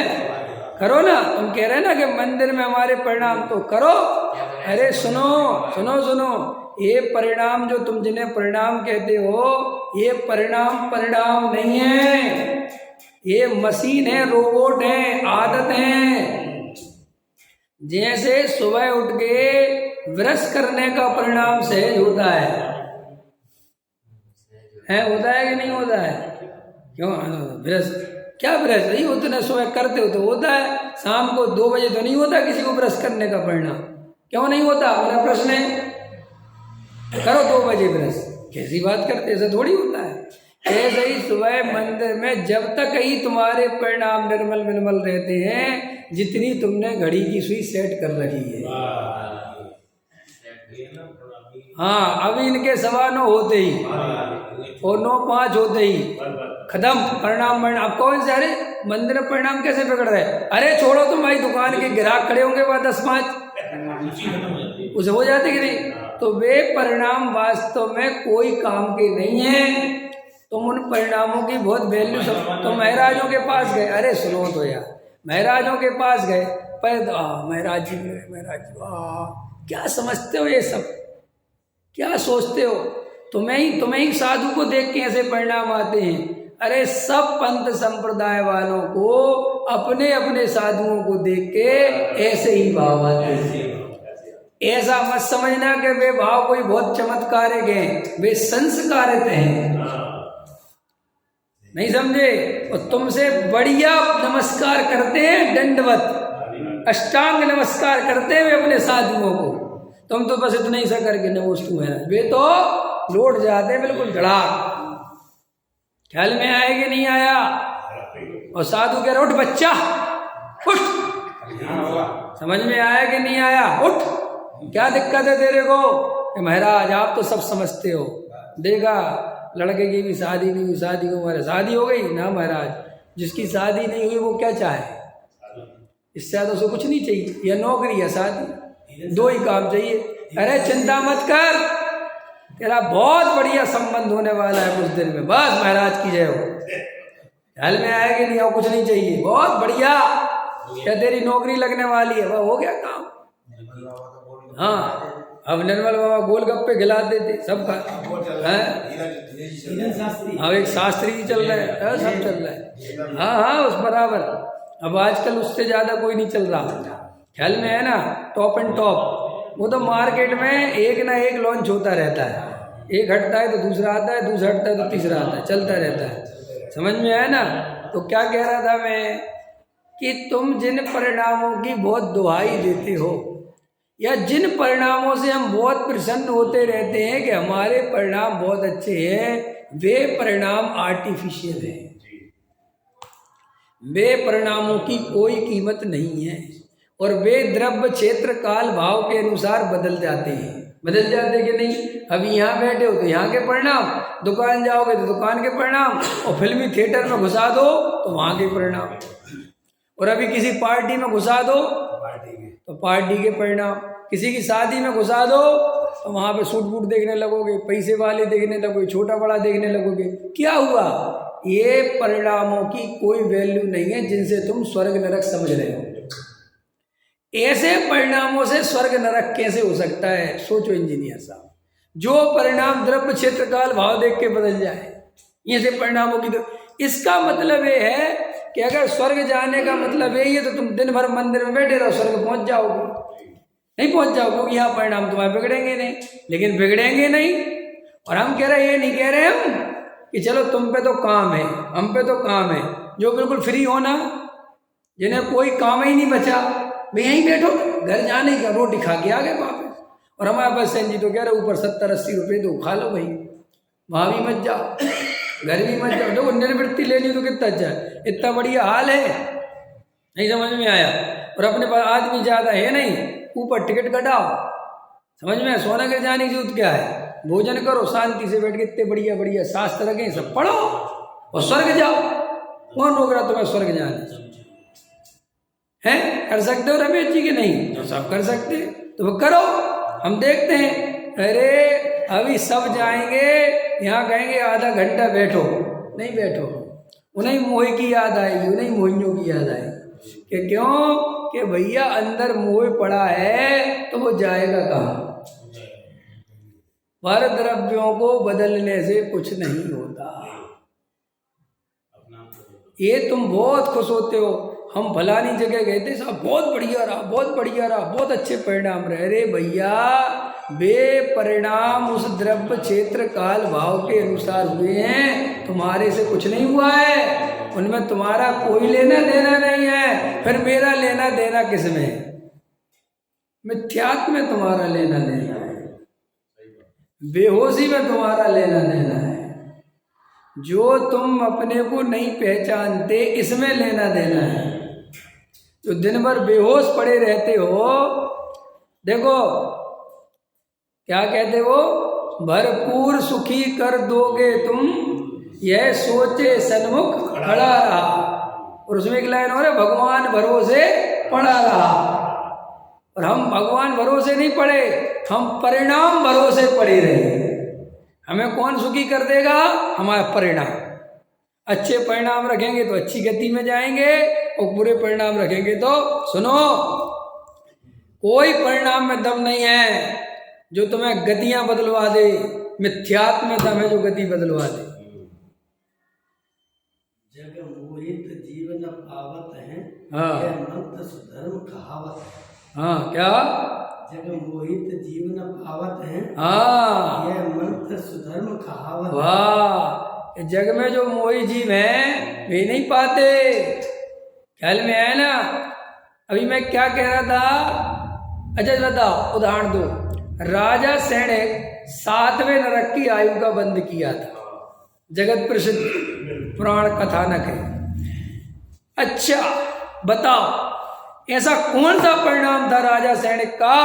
करो ना। तुम कह रहे ना कि मंदिर में हमारे परिणाम, तो करो। अरे सुनो सुनो सुनो, ये परिणाम जो तुम जिन्हें परिणाम कहते हो, ये परिणाम नहीं है, ये मशीन है, रोबोट है, आदत है। जैसे सुबह उठ के ब्रश करने का परिणाम सहज होता है होता है कि नहीं होता है? क्यों ब्रश, क्या ब्रश नहीं होता ना, सुबह करते हो तो होता है, शाम को 2 बजे तो नहीं होता किसी को ब्रश करने का परिणाम। क्यों नहीं होता? मेरा प्रश्न है। करो 2 बजे ब्रश, कैसी बात करते, ऐसा थोड़ी होता है। ऐसे ही सुबह मंदिर में जब तक ही तुम्हारे परिणाम निर्मल रहते हैं, जितनी तुमने घड़ी की सुई सेट कर रखी है। हाँ, अभी इनके 9:15 होते ही और 9:05 होते ही खत्म परिणाम। अब कौन से, अरे मंदिर में परिणाम कैसे पकड़ रहे? अरे छोड़ो तुम भाई, दुकान के ग्राहक खड़े होंगे वहाँ 10-5 उसे हो जाते कि नहीं? तो वे परिणाम वास्तव में कोई काम के नहीं है। तुम उन परिणामों की बहुत वैल्यू तो महाराजों के पास गए, अरे सुनो तो यार, महाराजों के पास गए, पर महाराज जी क्या समझते हो ये सब, क्या सोचते हो? तुम्हें ही साधु को देख के ऐसे परिणाम आते हैं। अरे सब पंथ संप्रदाय वालों को अपने अपने साधुओं को देख के ऐसे ही भाव आते हैं। ऐसा मत समझना कि वे भाव कोई बहुत चमत्कारिक हैं, वे संस्कारित हैं। नहीं समझे? और तुमसे बढ़िया नमस्कार करते हैं, दंडवत अष्टांग नमस्कार करते हैं वे अपने साधुओं को। तुम तो बस इतना ही सा करके नमोस्तु महाराज, वे तो लौट जाते हैं बिल्कुल धड़ाक। ख्याल में आया कि नहीं आया? और साधु कह रहे उठ बच्चा उठ, समझ में आया कि नहीं आया? उठ, क्या दिक्कत है तेरे को? कि महाराज आप तो सब समझते हो, देखा लड़के की भी शादी नहीं हुई, शादी को हमारे शादी हो गई ना महाराज। जिसकी शादी नहीं हुई वो क्या चाहे? इससे ज़्यादा उसे कुछ नहीं चाहिए, या नौकरी या शादी, 2 ही काम चाहिए। अरे चिंता मत कर, तेरा बहुत बढ़िया संबंध होने वाला है कुछ दिन में, बस महाराज की जय हो। ख्याल में आया कि नहीं? और कुछ नहीं चाहिए, बहुत बढ़िया, क्या तेरी नौकरी लगने वाली है, वह हो गया काम। हाँ, अब निर्मल बाबा गोलगप्पे खिलाते थे सब का, अब एक शास्त्री भी चल रहा है, सब चल रहा है। हाँ उस बराबर। अब आजकल उससे ज्यादा कोई नहीं चल रहा, ख्याल में है ना? Top and top. वो तो मार्केट में एक ना एक लॉन्च होता रहता है, एक हटता है तो दूसरा आता है, दूसरा हटता है तो तीसरा आता है, चलता रहता है। समझ में आया ना? तो क्या कह रहा था मैं, कि तुम जिन परिणामों की बहुत दुहाई देते हो, या जिन परिणामों से हम बहुत प्रसन्न होते रहते हैं कि हमारे परिणाम बहुत अच्छे हैं, वे परिणाम आर्टिफिशियल हैं। वे परिणामों की कोई कीमत नहीं है, और वे द्रव्य क्षेत्र काल भाव के अनुसार बदल जाते हैं। बदल जाते कि नहीं? अभी यहाँ बैठे हो तो यहाँ के परिणाम, दुकान जाओगे तो दुकान के परिणाम, और फिल्मी थिएटर में घुसा दो तो वहाँ के परिणाम, और अभी किसी पार्टी में घुसा दो तो पार्टी के परिणाम, किसी की शादी में घुसा दो तो वहाँ पे सूट बूट देखने लगोगे, पैसे वाले देखने लगोगे, छोटा बड़ा देखने लगोगे। क्या हुआ? ये परिणामों की कोई वैल्यू नहीं है जिनसे तुम स्वर्ग नरक समझ रहे हो। ऐसे परिणामों से स्वर्ग नरक कैसे हो सकता है? सोचो इंजीनियर साहब, जो परिणाम द्रव्य क्षेत्र काल भाव देख के बदल जाए, ये से परिणामों की तो इसका मतलब ये है कि अगर स्वर्ग जाने का मतलब यही है तो तुम दिन भर मंदिर में बैठे रहो, स्वर्ग पहुंच जाओगे? नहीं पहुंच जाओगे, क्योंकि यहाँ परिणाम तुम्हारे बिगड़ेंगे नहीं। लेकिन बिगड़ेंगे नहीं, और हम कह रहे, ये नहीं कह रहे हम कि चलो तुम पे तो काम है, हम पे तो काम है, जो बिल्कुल फ्री होना, जिन्हें कोई काम ही नहीं बचा, भाई यहीं बैठो, घर जाने का रोटी खा के आ गए वापस। और हमारे पास सेन जी तो कह रहे ऊपर 70-80 रुपये दो, खा लो भाई, वहाँ भी मत जाओ, घर भी मत जाओ। देखो निवृत्ति लेनी तो कितना अच्छा है, इतना बढ़िया हाल है, नहीं समझ में आया? और अपने पास आदमी ज़्यादा है नहीं, ऊपर टिकट कटाओ, समझ में? सोनागिर जाने की जरूरत क्या है? भोजन करो शांति से बैठ के, इतने बढ़िया बढ़िया शास्त्र रखें, सब पढ़ो और स्वर्ग जाओ। कौन रोक रहा तुम्हें स्वर्ग जाने? हैं? कर सकते हो रमेश जी के? नहीं तो सब कर सकते, तो वो करो, हम देखते हैं। अरे अभी सब जाएंगे, यहाँ कहेंगे आधा घंटा बैठो, नहीं बैठो, उन्हें मोह की याद आएगी, उन्हें मोहियों की याद आएगी कि क्यों? कि भैया अंदर मोह पड़ा है तो वो जाएगा कहाँ? पर द्रव्यों को बदलने से कुछ नहीं होता। ये तुम बहुत खुश होते हो, हम फलानी जगह गए थे, साहब बहुत बढ़िया रहा, बहुत बढ़िया रहा, बहुत अच्छे परिणाम रहे। अरे भैया, वे परिणाम उस द्रव्य क्षेत्र काल भाव के अनुसार हुए हैं, तुम्हारे से कुछ नहीं हुआ है, उनमें तुम्हारा कोई लेना देना नहीं है। फिर मेरा लेना देना किसमें? मिथ्यात्व में तुम्हारा लेना देना है, बेहोशी में तुम्हारा लेना देना है। जो तुम अपने को नहीं पहचानते, इसमें लेना देना है। जो दिन भर बेहोश पड़े रहते हो, देखो क्या कहते हो, भरपूर सुखी कर दोगे तुम, यह सोचे सन्मुख खड़ा रहा। और उसमें एक लाइन और है, भगवान भरोसे पड़ा रहा। और हम भगवान भरोसे नहीं पड़े, हम परिणाम भरोसे पड़े रहे। हमें कौन सुखी कर देगा? हमारा परिणाम। अच्छे परिणाम रखेंगे तो अच्छी गति में जाएंगे, और बुरे परिणाम रखेंगे तो सुनो, कोई परिणाम में दम नहीं है जो तुम्हें गतियां बदलवा दे। मिथ्यात्व में दम है जो गति बदलवा दे। जग मोहित जीवन पावत है, हाँ, यह मंत्र सुधर्म कहावत। हाँ, क्या? जग मोहित जीवन पावत है, हाँ, यह मंत्र सुधर्म कहावत। वाह, जग में जो मोही जीव हैं वे नहीं पाते। ख्याल में आया ना? अभी मैं क्या कह रहा था? अच्छा बताओ, उदाहरण दो। राजा सैनिक 7वें नरक की आयु का बंद किया था, जगत प्रसिद्ध पुराण कथानक है। अच्छा बताओ, ऐसा कौन सा परिणाम था राजा सैनिक का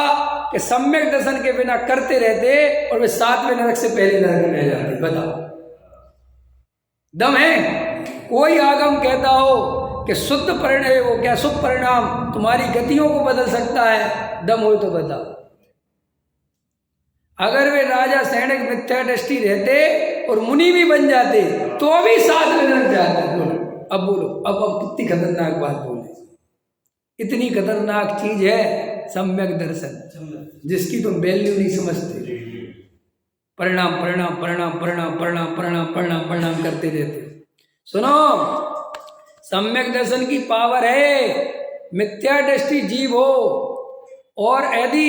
कि सम्यक दर्शन के बिना करते रहते और वे 7वें नरक से पहले नरक में जाते? बताओ, दम है? कोई आगम कहता हो कि शुद्ध परिणाम, वो क्या शुभ परिणाम तुम्हारी गतियों को बदल सकता है, दम हो तो बताओ। अगर वे राजा सैनिक मिथ्या दृष्टि रहते और मुनि भी बन जाते तो भी 7वें नरक जाते। बोलो अब, बोलो अब कितनी खतरनाक बात बोले। इतनी खतरनाक चीज है सम्यक दर्शन, जिसकी तुम वैल्यू नहीं समझते। परिणाम परिणाम परिणाम परिणाम परिणाम परिणाम परिणाम परिणाम करते रहते। सुनो, सम्यक दर्शन की पावर है। मिथ्या दृष्टि जीव हो और यदि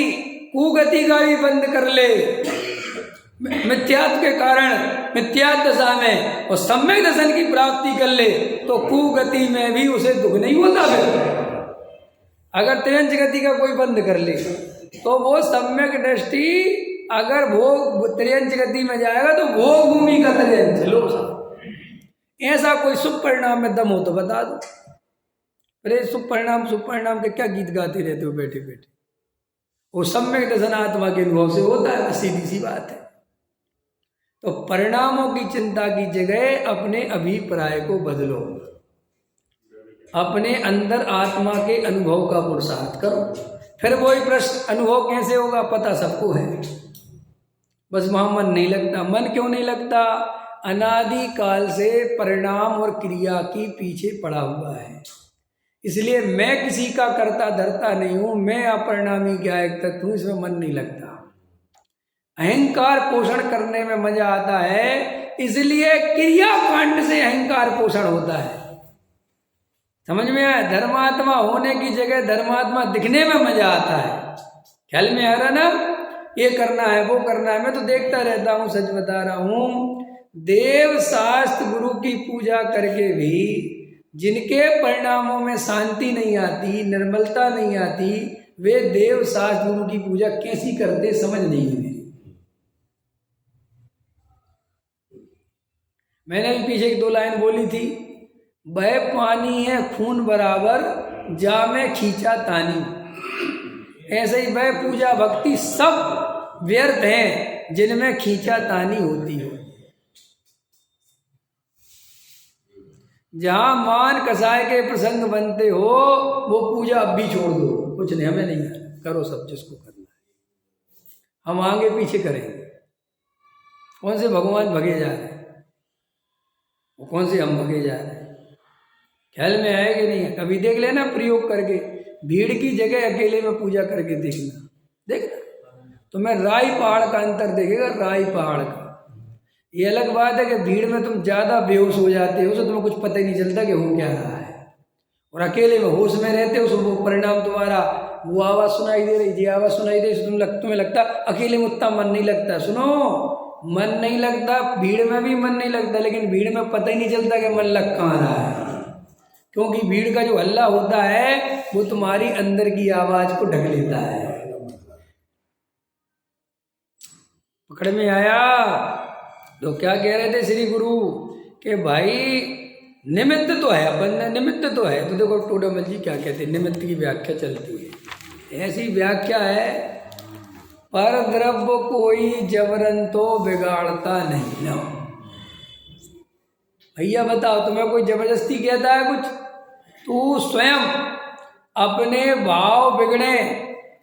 कुगति का भी बंद कर ले मिथ्यात्व के कारण, मिथ्यात्व दशा में, और सम्यक दर्शन की प्राप्ति कर ले तो कुगति में भी उसे दुख नहीं होता। फिर अगर त्रियंच गति का कोई बंद कर ले तो वो सम्यक दृष्टि, अगर भोग त्रियंच गति में जाएगा तो भोग भूमि का त्रियंच। लो ऐसा कोई शुभ परिणाम में दम हो तो बता दो। अरे शुभ परिणाम के क्या गीत गाते रहते हो बैठे बैठे? वो सम्यक दर्शन आत्मा के अनुभव से होता है, सीधी सी बात है। तो परिणामों की चिंता की जगह अपने अभिप्राय को बदलो, अपने अंदर आत्मा के अनुभव का पुरुषार्थ करो। फिर वही प्रश्न, अनुभव कैसे होगा? पता सबको है, बस वहां मन नहीं लगता। मन क्यों नहीं लगता? अनादि काल से परिणाम और क्रिया की पीछे पड़ा हुआ है। इसलिए मैं किसी का करता धरता नहीं हूं, मैं अपरिणामी ज्ञायक तत्व हूं, इसमें मन नहीं लगता। अहंकार पोषण करने में मजा आता है, इसलिए क्रिया कांड से अहंकार पोषण होता है। समझ में आया? धर्मात्मा होने की जगह धर्मात्मा दिखने में मजा आता है। ख्याल में आ रहा ना? ये करना है, वो करना है। मैं तो देखता रहता हूं, सच बता रहा हूं, देव शास्त्र गुरु की पूजा करके भी जिनके परिणामों में शांति नहीं आती, निर्मलता नहीं आती, वे देव शास्त्र गुरु की पूजा कैसी करते समझ नहीं है मेरी। मैंने भी पीछे 1-2 लाइन बोली थी, वह पानी है खून बराबर, जा में खींचा तानी। ऐसे ही वह पूजा भक्ति सब व्यर्थ हैं जिनमें खींचा तानी होती हो। जहां मान कसाय के प्रसंग बनते हो वो पूजा अब भी छोड़ दो, कुछ नहीं, हमें नहीं करो, सब जिसको करना है हम आगे पीछे करेंगे। कौन से भगवान भगे जा रहे हैं, कौन से हम भगे जा रहे हैं? ख्याल में आए कि नहीं? कभी देख लेना प्रयोग करके, भीड़ की जगह अकेले में पूजा करके देखना, देखना तो मैं राई पहाड़ का अंतर देखेगा, राई पहाड़ का। ये अलग बात है कि भीड़ में तुम ज़्यादा बेहोश हो जाते हो तो तुम्हें कुछ पता ही नहीं चलता कि हो क्या रहा है, और अकेले में होश में रहते हो तो वो परिणाम तुम्हारा, वो आवाज़ सुनाई दे रही, ये आवाज़ सुनाई दे रही, तुम्हें लगता अकेले में उतना मन नहीं लगता। सुनो, मन नहीं लगता, भीड़ में भी मन नहीं लगता, लेकिन भीड़ में पता ही नहीं चलता कि मन लग कहाँ रहा है, क्योंकि भीड़ का जो हल्ला होता है वो तुम्हारी अंदर की आवाज़ को ढक लेता है। पकड़ में आया? तो क्या कह रहे थे श्री गुरु कि भाई निमित्त तो है, अपन निमित्त तो है। तो देखो टोडामल जी क्या कहते हैं, निमित्त की व्याख्या चलती है, ऐसी व्याख्या है, पर द्रव्य कोई जबरन तो बिगाड़ता नहीं ना। भैया बताओ, तुम्हें कोई जबरदस्ती कहता है कुछ? तू स्वयं अपने भाव बिगड़े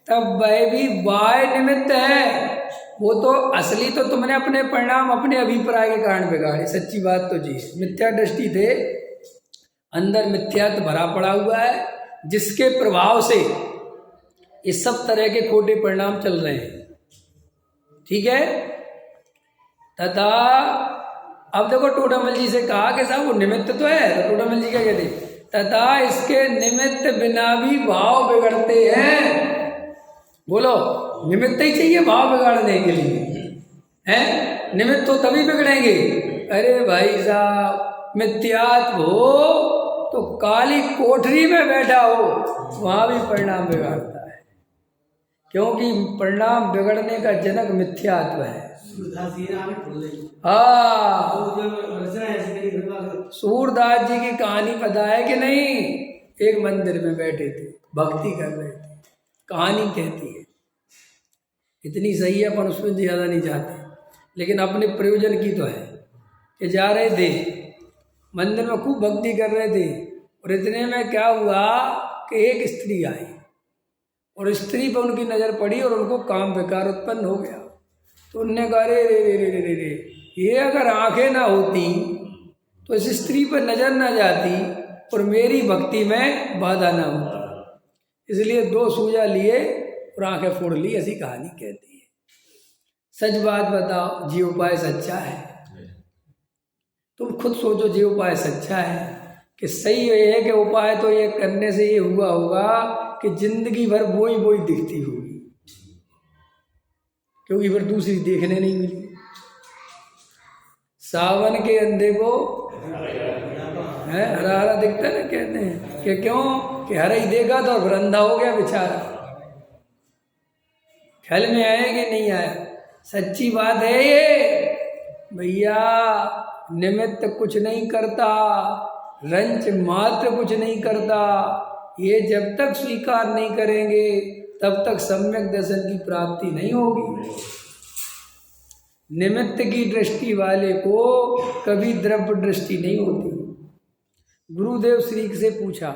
तब वह भी बाह्य निमित्त है, वो तो असली तो तुमने अपने परिणाम अपने अभिप्राय के कारण बिगाड़े। सच्ची बात तो जी, मिथ्या दृष्टि थे, अंदर मिथ्यात्व भरा पड़ा हुआ है, जिसके प्रभाव से इस सब तरह के खोटे परिणाम चल रहे हैं। ठीक है, तथा अब देखो टोडामल जी से कहा कि साहब वो निमित्त तो है, तो टोडामल जी क्या कहते, तथा इसके निमित्त बिना भी भाव बिगड़ते हैं। बोलो, निमित्त ही चाहिए भाव बिगाड़ने के लिए, हैं? निमित्त तो तभी बिगड़ेंगे। अरे भाई साहब, मिथ्यात्व हो तो काली कोठरी में बैठा हो, वहां भी परिणाम बिगाड़ता है, क्योंकि परिणाम बिगड़ने का जनक मिथ्यात्व है। हाँ, सूरदास जी की कहानी पता है कि नहीं? एक मंदिर में बैठे थे, भक्ति कर रहे थे, कहानी कहती है, इतनी सही है अपन उसमें ज़्यादा नहीं जाते, लेकिन अपने प्रयोजन की तो है कि जा रहे थे मंदिर में, खूब भक्ति कर रहे थे, और इतने में क्या हुआ कि एक स्त्री आई और स्त्री पर उनकी नज़र पड़ी और उनको काम विकार उत्पन्न हो गया। तो उनने कहा, रे रे रे रे रे रे, ये अगर आंखें ना होती तो इस स्त्री पर नज़र ना जाती और मेरी भक्ति में बाधा ना होता, इसलिए दो सूजा लिए और आंखें फोड़ ली। ऐसी कहानी कहती है। सच बात बताओ, जी उपाय सच्चा है? तुम खुद सोचो, जी उपाय सच्चा है कि सही ये है कि उपाय तो ये करने से ये हुआ होगा कि जिंदगी भर बोई बोई दिखती होगी, क्योंकि फिर दूसरी देखने नहीं मिली। सावन के अंधे को है हरा हरा दिखता है ना, कहते हैं कि क्यों कि हरा ही देखा तो फिर अंधा हो गया बेचारा। ख्याल में आया कि नहीं आया? सच्ची बात है ये भैया। निमित्त कुछ नहीं करता, रंच मात्र कुछ नहीं करता। ये जब तक स्वीकार नहीं करेंगे तब तक सम्यक दर्शन की प्राप्ति नहीं होगी। निमित्त की दृष्टि वाले को कभी द्रव्य दृष्टि नहीं होती। गुरुदेव श्री से पूछा,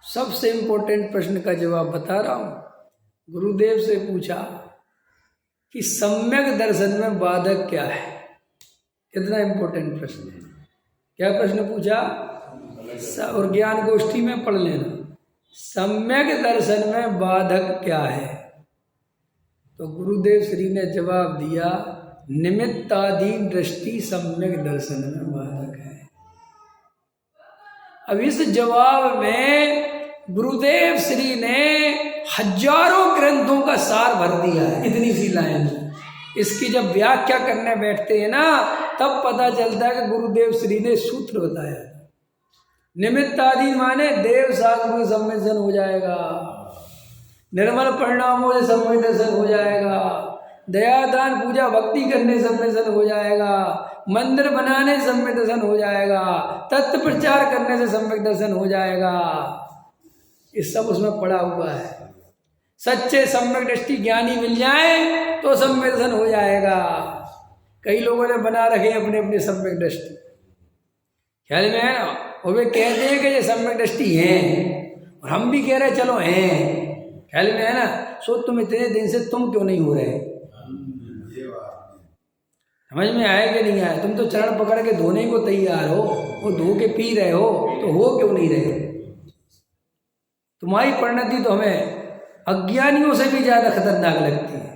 सबसे इंपॉर्टेंट प्रश्न का जवाब बता रहा हूं। गुरुदेव से पूछा कि सम्यक दर्शन में बाधक क्या है। कितना इंपॉर्टेंट प्रश्न है। क्या प्रश्न पूछा? और ज्ञान गोष्ठी में पढ़ लेना, सम्यक दर्शन में बाधक क्या है। तो गुरुदेव श्री ने जवाब दिया, निमित्ताधीन दृष्टि सम्यक दर्शन में बाधक है। अब इस जवाब में गुरुदेव श्री ने हजारों ग्रंथों का सार भर दिया है, इतनी सी लाइन। इसकी जब व्याख्या करने बैठते हैं ना, तब पता चलता है कि गुरुदेव श्री ने सूत्र बताया। निमित्ताधीन माने देव साधु में सम्मिलन हो जाएगा, निर्मल परिणामों से सम्मिलन हो जाएगा, दयादान पूजा भक्ति करने सम्मिलन हो जाएगा, मंदिर बनाने से सम्यक दर्शन हो जाएगा, तत्व प्रचार करने से सम्यक दर्शन हो जाएगा। ये सब उसमें पड़ा हुआ है। सच्चे सम्यक दृष्टि ज्ञानी मिल जाए तो सम्यक दर्शन हो जाएगा। कई लोगों ने बना रखे अपने अपने सम्यक दृष्टि, ख्याल में है ना, और वे कहते हैं कि ये सम्यक दृष्टि है और हम भी कह रहे चलो हैं, ख्याल में है ना। सो तुम इतने दिन से तुम क्यों नहीं हो रहे? समझ में आया कि नहीं आया? तुम तो चरण पकड़ के धोने को तैयार हो, वो धो के पी रहे हो, तो हो क्यों नहीं रहे? तुम्हारी परिणति तो हमें अज्ञानियों से भी ज्यादा खतरनाक लगती है।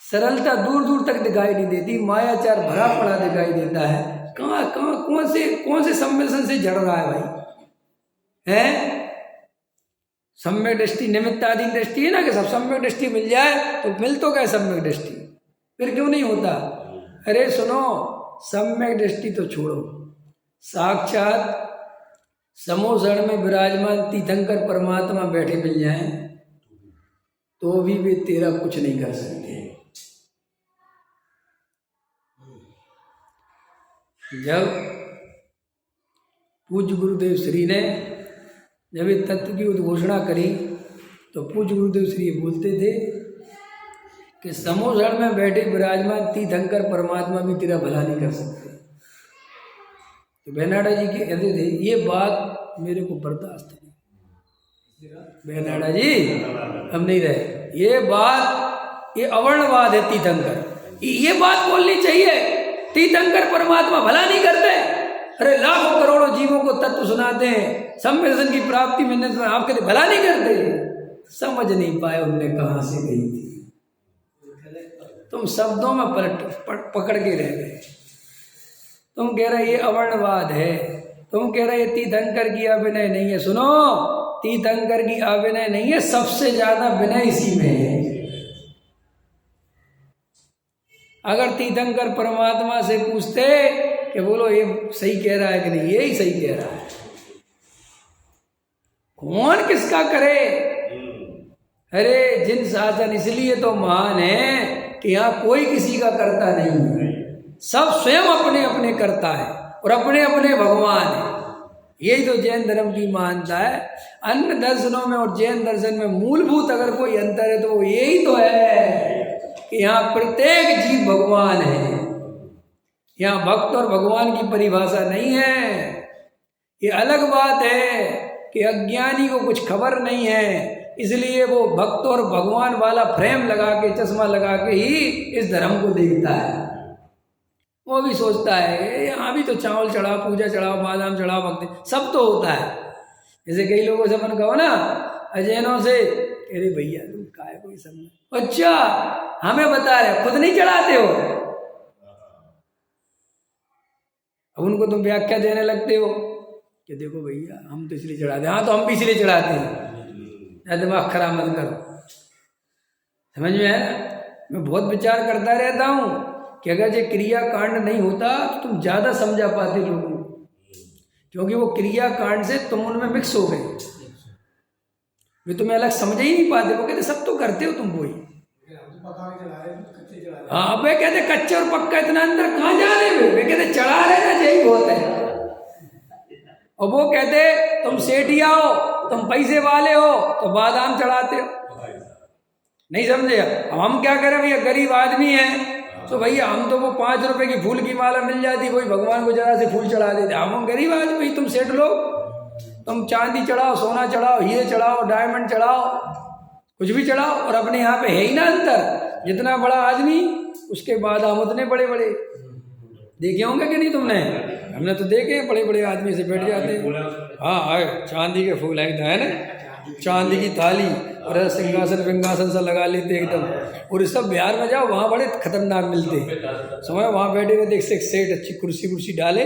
सरलता दूर दूर तक दिखाई नहीं देती, मायाचार भरा पड़ा दिखाई देता है। कहाँ कहाँ कौन से सम्मेलन से जड़ रहा है भाई, है? सम्यक दृष्टि निमित्ताधीन दृष्टि है ना, कि सब सम्यक दृष्टि मिल जाए तो मिल तो गए सम्यक दृष्टि, फिर क्यों नहीं होता? अरे सुनो, सम्यक दृष्टि तो छोड़ो, साक्षात समोसण में विराजमान तीर्थंकर परमात्मा बैठे मिल जाएं तो भी वे तेरा कुछ नहीं कर सकते। जब पूज्य गुरुदेव श्री ने जब इस तत्व की उद्घोषणा करी तो पूज्य गुरुदेव श्री बोलते थे कि समोसण में बैठे विराजमान तीर्थंकर परमात्मा भी तेरा भला नहीं कर सकते। तो बेनाडा जी के कहते थे ये बात मेरे को बर्दाश्त नहीं, बेनाडा जी हम नहीं रहे, ये बात, ये अवर्णवाद है तीर्थंकर, ये बात बोलनी चाहिए। तीर्थंकर परमात्मा भला नहीं करते। अरे लाखों करोड़ों जीवों को तत्व सुनाते हैं, सम्मेलन की प्राप्ति मिलने से आप कहते भला नहीं करते। समझ नहीं पाए उनने कहाँ से गई थी। तुम शब्दों में पकड़ के रह गए। तुम कह रहे ये अवर्णवाद है, तुम कह रहे ये तीर्थंकर की अभिनय नहीं है। सुनो, तीर्थंकर की अभिनय नहीं है, सबसे ज्यादा विनय इसी में है। अगर तीर्थंकर परमात्मा से पूछते कि बोलो ये सही कह रहा है कि नहीं, यही सही कह रहा है, कौन किसका करे? अरे जिन शासन इसलिए तो महान है कि यहाँ कोई किसी का करता नहीं है, सब स्वयं अपने अपने करता है और अपने अपने भगवान है। यही तो जैन धर्म की महानता है। अन्य दर्शनों में और जैन दर्शन में मूलभूत अगर कोई अंतर है तो वो यही तो है कि यहाँ प्रत्येक जीव भगवान है। यहाँ भक्त और भगवान की परिभाषा नहीं है। ये अलग बात है कि अज्ञानी को कुछ खबर नहीं है, इसलिए वो भक्त और भगवान वाला फ्रेम लगा के, चश्मा लगा के ही इस धर्म को देखता है। वो भी सोचता है यहाँ भी तो चावल चढ़ाओ, पूजा चढ़ाओ, बादाम चढ़ाओ, भक्ति सब तो होता है। जैसे कई लोगों से मन कहो ना, अजैनों से, अरे भैया तुम काय कोई समझ, अच्छा हमें बता रहे, खुद नहीं चढ़ाते हो। अब उनको तुम व्याख्या देने लगते हो कि देखो भैया हम तो इसलिए चढ़ाते हैं। हाँ तो हम भी इसलिए चढ़ाते हैं, दिमाग खराब मत करो। समझ में है ना? मैं बहुत विचार करता रहता हूँ कि अगर ये क्रिया कांड नहीं होता तो तुम ज़्यादा समझा पाते लोगों को, क्योंकि वो क्रिया कांड से तुम उनमें मिक्स हो गए, वे तुम्हें अलग समझ ही नहीं पाते। वो कहते सब तो करते हो तुम, कोई हाँ वे कहते कच्चे और पक्का इतना अंदर कहाँ जा रहे वे कहते चढ़ा रहे ना, यही बहुत है। और वो कहते तुम सेठिया हो, तुम पैसे वाले हो तो बादाम चढ़ाते हो। नहीं समझे? अब हम क्या करें भैया, गरीब आदमी है तो भैया हम तो वो 5 रुपए की फूल की माला मिल जाती, कोई भगवान को जरा से फूल चढ़ा देते। हम गरीब आदमी, तुम सेठ लोग, तुम चांदी चढ़ाओ, सोना चढ़ाओ, हीरे चढ़ाओ, डायमंड चढ़ाओ, कुछ भी चढ़ाओ, और अपने यहाँ पे है ही ना अंतर। जितना बड़ा आदमी उसके बाद हम उतने बड़े बड़े देखे होंगे कि नहीं तुमने? हमने तो देखे बड़े बड़े आदमी से बैठ जाते हैं। हाँ चांदी के फूल है ना, चांदी की थाली और सिंहासन विंगासन सा लगा लेते एकदम। और सब बिहार में जाओ वहाँ बड़े खतरनाक मिलते हैं, समझ वहाँ बैठे रहते, एक सेठ अच्छी कुर्सी डाले,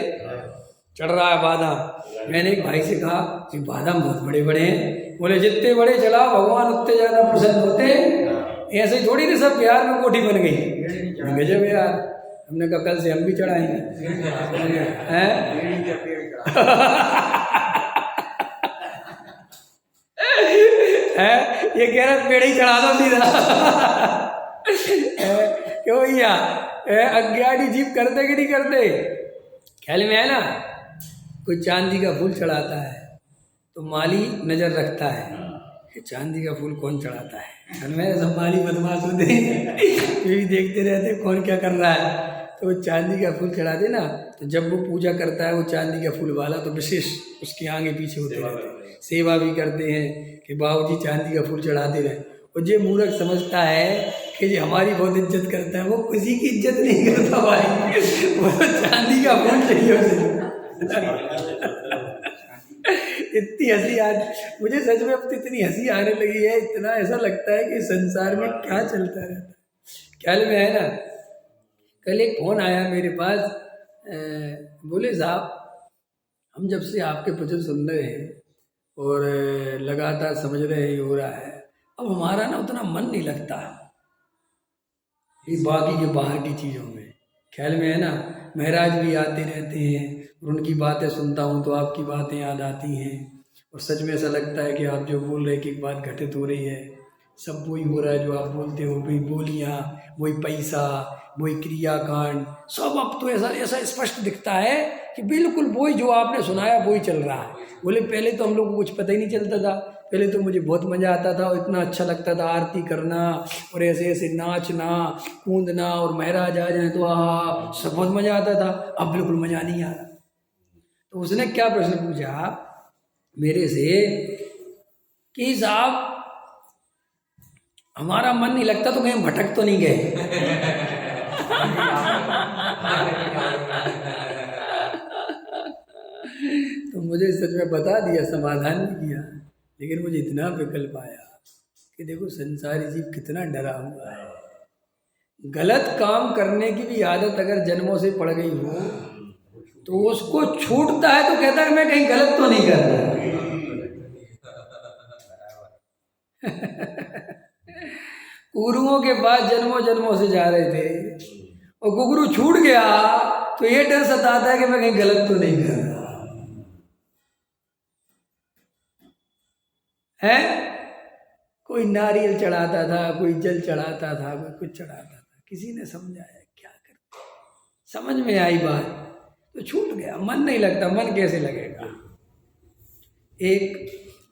चढ़ रहा है बादाम। मैंने एक भाई से कहा कि बादाम बहुत बड़े बड़े हैं। बोले जितने बड़े चलाओ भगवान उतने ज़्यादा प्रसन्न होते। ऐसे थोड़ी ना सब बिहार में कोठी बन गई। गजब यार, हमने कहा कल से हम भी चढ़ाएंगे हैं। ये कह रहा पेड़ ही चढ़ा दो सीधा। क्यों भैया, अज्ञानी जीव करते कि नहीं करते? ख्याल में है ना, कोई चांदी का फूल चढ़ाता है तो माली नजर रखता है कि चांदी का फूल कौन चढ़ाता है। मेरे सब माली बदमाश होते ये भी देखते रहते कौन क्या कर रहा है। तो वो चांदी का फूल चढ़ाते ना, तो जब वो पूजा करता है वो चांदी का फूल वाला, तो विशेष उसके आगे पीछे होते रहते, सेवा भी करते हैं कि बाबूजी चांदी का फूल चढ़ाते रहे। और ये मूर्ख समझता है कि ये हमारी बहुत इज्जत करता है, वो किसी की इज्जत नहीं करता भाई, वो चांदी का फूल चाहिए उसे। इतनी हंसी आ, मुझे सच में अब तो इतनी हंसी आने लगी है, इतना ऐसा लगता है कि संसार में क्या चलता रहता है। ख्याल में है ना। कल एक फोन आया मेरे पास, बोले साहब हम जब से आपके वचन सुन रहे हैं और लगातार समझ रहे हैं, हो रहा है, अब हमारा ना उतना मन नहीं लगता ये बाकी के बाहर की चीज़ों में। ख्याल में है ना। महाराज भी आते रहते हैं और उनकी बातें सुनता हूँ तो आपकी बातें याद आती हैं और सच में ऐसा लगता है कि आप जो बोल रहे हैं कि एक बात घटित हो रही है, सब वही हो रहा है जो आप बोलते हो, वही बोलियाँ, वही पैसा, वही क्रियाकांड, सब अब तो ऐसा ऐसा स्पष्ट दिखता है कि बिल्कुल वही जो आपने सुनाया वही चल रहा है। बोले पहले तो हम लोग को कुछ पता ही नहीं चलता था, पहले तो मुझे बहुत मज़ा आता था और इतना अच्छा लगता था आरती करना और ऐसे ऐसे नाचना कूदना और महाराज आ जाए तो सब बहुत मज़ा आता था। अब बिल्कुल मज़ा नहीं आ रहा। तो उसने क्या प्रश्न पूछा मेरे से कि साहब हमारा मन नहीं लगता तो कहीं भटक तो नहीं गए? तो मुझे सच में बता दिया, समाधान भी किया, लेकिन मुझे इतना विकल्प आया कि देखो संसारी जीव कितना डरा हुआ है। गलत काम करने की भी आदत अगर जन्मों से पड़ गई हो तो उसको छूटता है तो कहता है मैं कहीं गलत तो नहीं कर रहा। गुरुओं के पास जन्मों जन्मों से जा रहे थे और गुरु छूट गया तो ये डर सताता है कि मैं कहीं गलत तो नहीं कर रहा है। कोई नारियल चढ़ाता था, कोई जल चढ़ाता था, कोई कुछ चढ़ाता था, किसी ने समझाया क्या करते, समझ में आई बात तो छूट गया, मन नहीं लगता। मन कैसे लगेगा? एक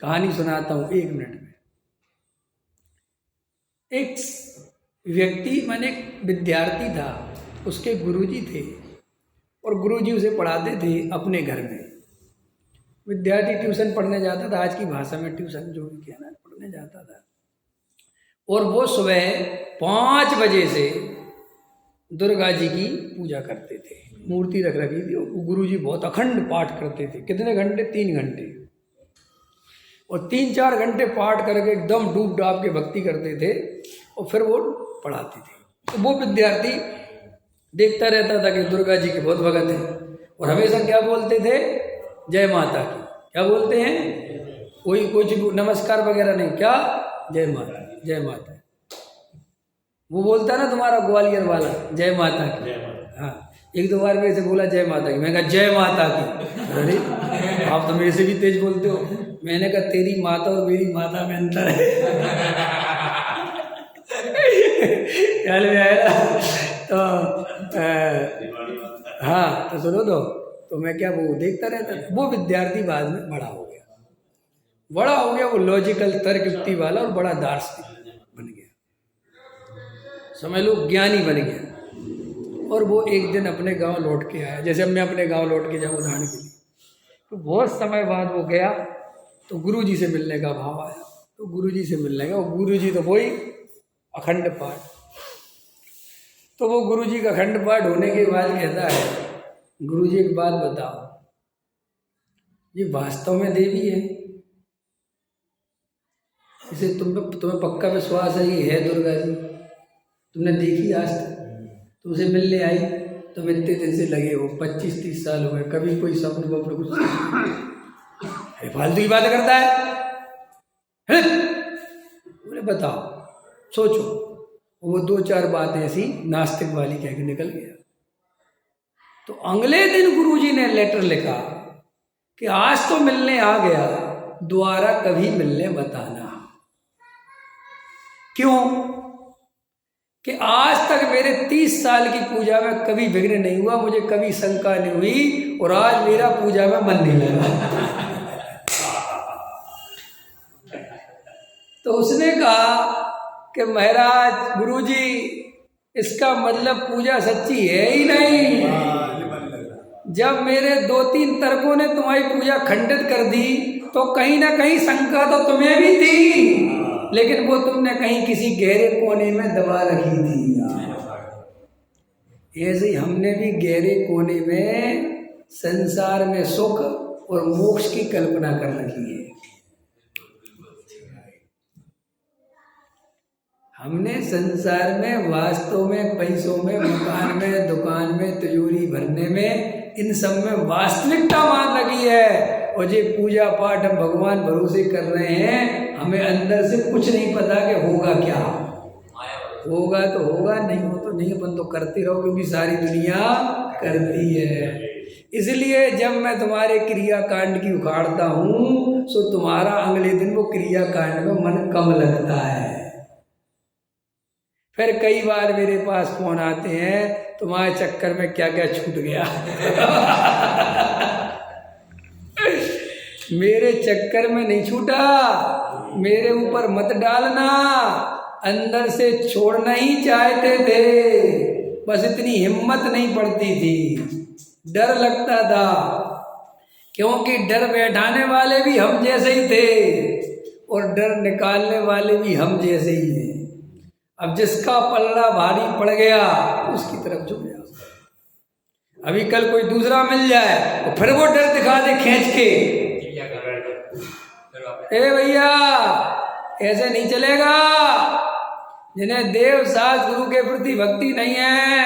कहानी सुनाता हूँ 1 मिनट में। एक व्यक्ति माने एक विद्यार्थी था, उसके गुरुजी थे और गुरुजी उसे पढ़ाते थे अपने घर में। विद्यार्थी ट्यूशन पढ़ने जाता था, आज की भाषा में ट्यूशन जो भी कहना, पढ़ने जाता था और वो सुबह 5 बजे से दुर्गा जी की पूजा करते थे, मूर्ति रख रखी थी। गुरुजी बहुत अखंड पाठ करते थे। कितने घंटे? 3 घंटे। और 3-4 घंटे पाठ करके एकदम डूब डाब के भक्ति करते थे और फिर वो पढ़ाते थे। तो वो विद्यार्थी देखता रहता था कि दुर्गा जी के बहुत भगत हैं और हमेशा क्या बोलते थे? जय माता की। क्या बोलते हैं? कोई कुछ नमस्कार वगैरह नहीं, क्या जय माता, जय माता। वो बोलता है ना तुम्हारा ग्वालियर वाला, जय माता की। हाँ, 1-2 बार मेरे से बोला जय माता की, मैंने कहा जय माता की। अरे आप तो मेरे से भी तेज बोलते हो। मैंने कहा तेरी माता और मेरी माता में अंतर है। ख्याल में आया ना? तो हाँ, तो सुनो तो मैं क्या वो देखता रहता था। वो विद्यार्थी बाद में बड़ा हो गया, वो लॉजिकल तर्क युक्ति वाला और बड़ा दार्शनिक बन गया, समझ लो ज्ञानी बन गया। और वो एक दिन अपने गांव लौट के आया, जैसे अब मैं अपने गांव लौट के जाऊँ उदाहरण के लिए। तो बहुत समय बाद वो गया तो गुरुजी से मिलने का भाव आया। तो गुरुजी से मिलने का, वो गुरुजी तो वही अखंड पाठ। तो वो गुरुजी का अखंड पाठ होने के बाद कहता है, गुरुजी एक बात बताओ, ये वास्तव में देवी है? इसे तुम्हें पक्का विश्वास है ये है दुर्गा जी? तुमने देखी आज तक? तुमसे मिलने आई तो इतने दिन से लगे हो, 25-30 साल हो गए, कभी कोई सपन वपन कुछ नहीं? फालतू की बात करता है। बोले बताओ, सोचो। वो 2-4 बातें ऐसी नास्तिक वाली कह के निकल गया। तो अगले दिन गुरुजी ने लेटर लिखा कि आज तो मिलने आ गया, दोबारा कभी मिलने बताना। क्यों? कि आज तक मेरे 30 साल की पूजा में कभी विघ्न नहीं हुआ, मुझे कभी शंका नहीं हुई और आज मेरा पूजा में मन नहीं लगा। तो उसने कहा कि महाराज गुरुजी, इसका मतलब पूजा सच्ची है ही नहीं। जब मेरे 2-3 तर्कों ने तुम्हारी पूजा खंडित कर दी तो कहीं ना कहीं शंका तो तुम्हें भी थी, लेकिन वो तुमने कहीं किसी गहरे कोने में दबा रखी थी। ऐसे ही हमने भी गहरे कोने में संसार में सुख और मोक्ष की कल्पना कर रखी है। हमने संसार में वास्तव में पैसों में, मकान में, दुकान में, तिजोरी भरने में, इन सब में वास्तविकता मान रखी है। और ये पूजा पाठ हम भगवान भरोसे कर रहे हैं, हमें अंदर से कुछ नहीं पता कि होगा क्या। होगा तो होगा, नहीं हो तो नहीं, अपन तो करते रहो क्योंकि सारी दुनिया करती है। इसलिए जब मैं तुम्हारे क्रियाकांड की उखाड़ता हूँ तो तुम्हारा अगले दिन वो क्रियाकांड में मन कम लगता है। फिर कई बार मेरे पास फोन आते हैं, तुम्हारे चक्कर में क्या क्या छूट गया। मेरे चक्कर में नहीं छूटा, मेरे ऊपर मत डालना, अंदर से छोड़ना ही चाहते थे, बस इतनी हिम्मत नहीं पड़ती थी, डर लगता था। क्योंकि डर बैठाने वाले भी हम जैसे ही थे और डर निकालने वाले भी हम जैसे ही हैं। अब जिसका पल्ला भारी पड़ गया उसकी तरफ झुक जाओ। अभी कल कोई दूसरा मिल जाए तो फिर वो डर दिखा दे खींच के, ए भैया ऐसे नहीं चलेगा। जिन्हें देव शास्त्र गुरु के प्रति भक्ति नहीं है,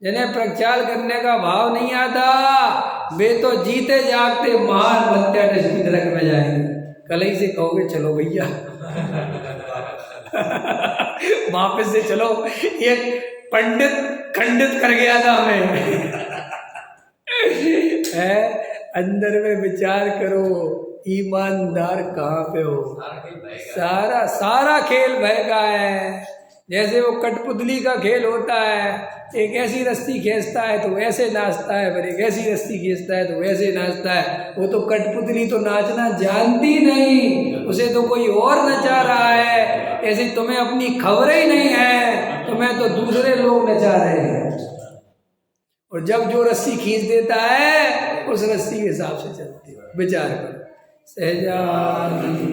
जिन्हें प्रचार करने का भाव नहीं आता, वे तो जीते जागते महान हत्याडश की नरक में जाएंगे। कल ही से कहोगे चलो भैया वापस से चलो, ये पंडित खंडित कर गया था हमें। है अंदर में विचार करो, ईमानदार कहाँ पे हो। सारा खेल भय का है। जैसे वो कठपुतली का खेल होता है, एक ऐसी रस्सी खींचता है तो वैसे नाचता है, फिर एक ऐसी रस्सी खींचता है तो वैसे नाचता है। वो तो कठपुतली तो नाचना जानती नहीं, उसे तो कोई और नचा रहा है। ऐसे तुम्हें अपनी खबर ही नहीं है, तुम्हें तो दूसरे लोग नचा रहे हैं। और जब जो रस्सी खींच देता है उस रस्सी के हिसाब से चलती है। विचार करो। सहजानंद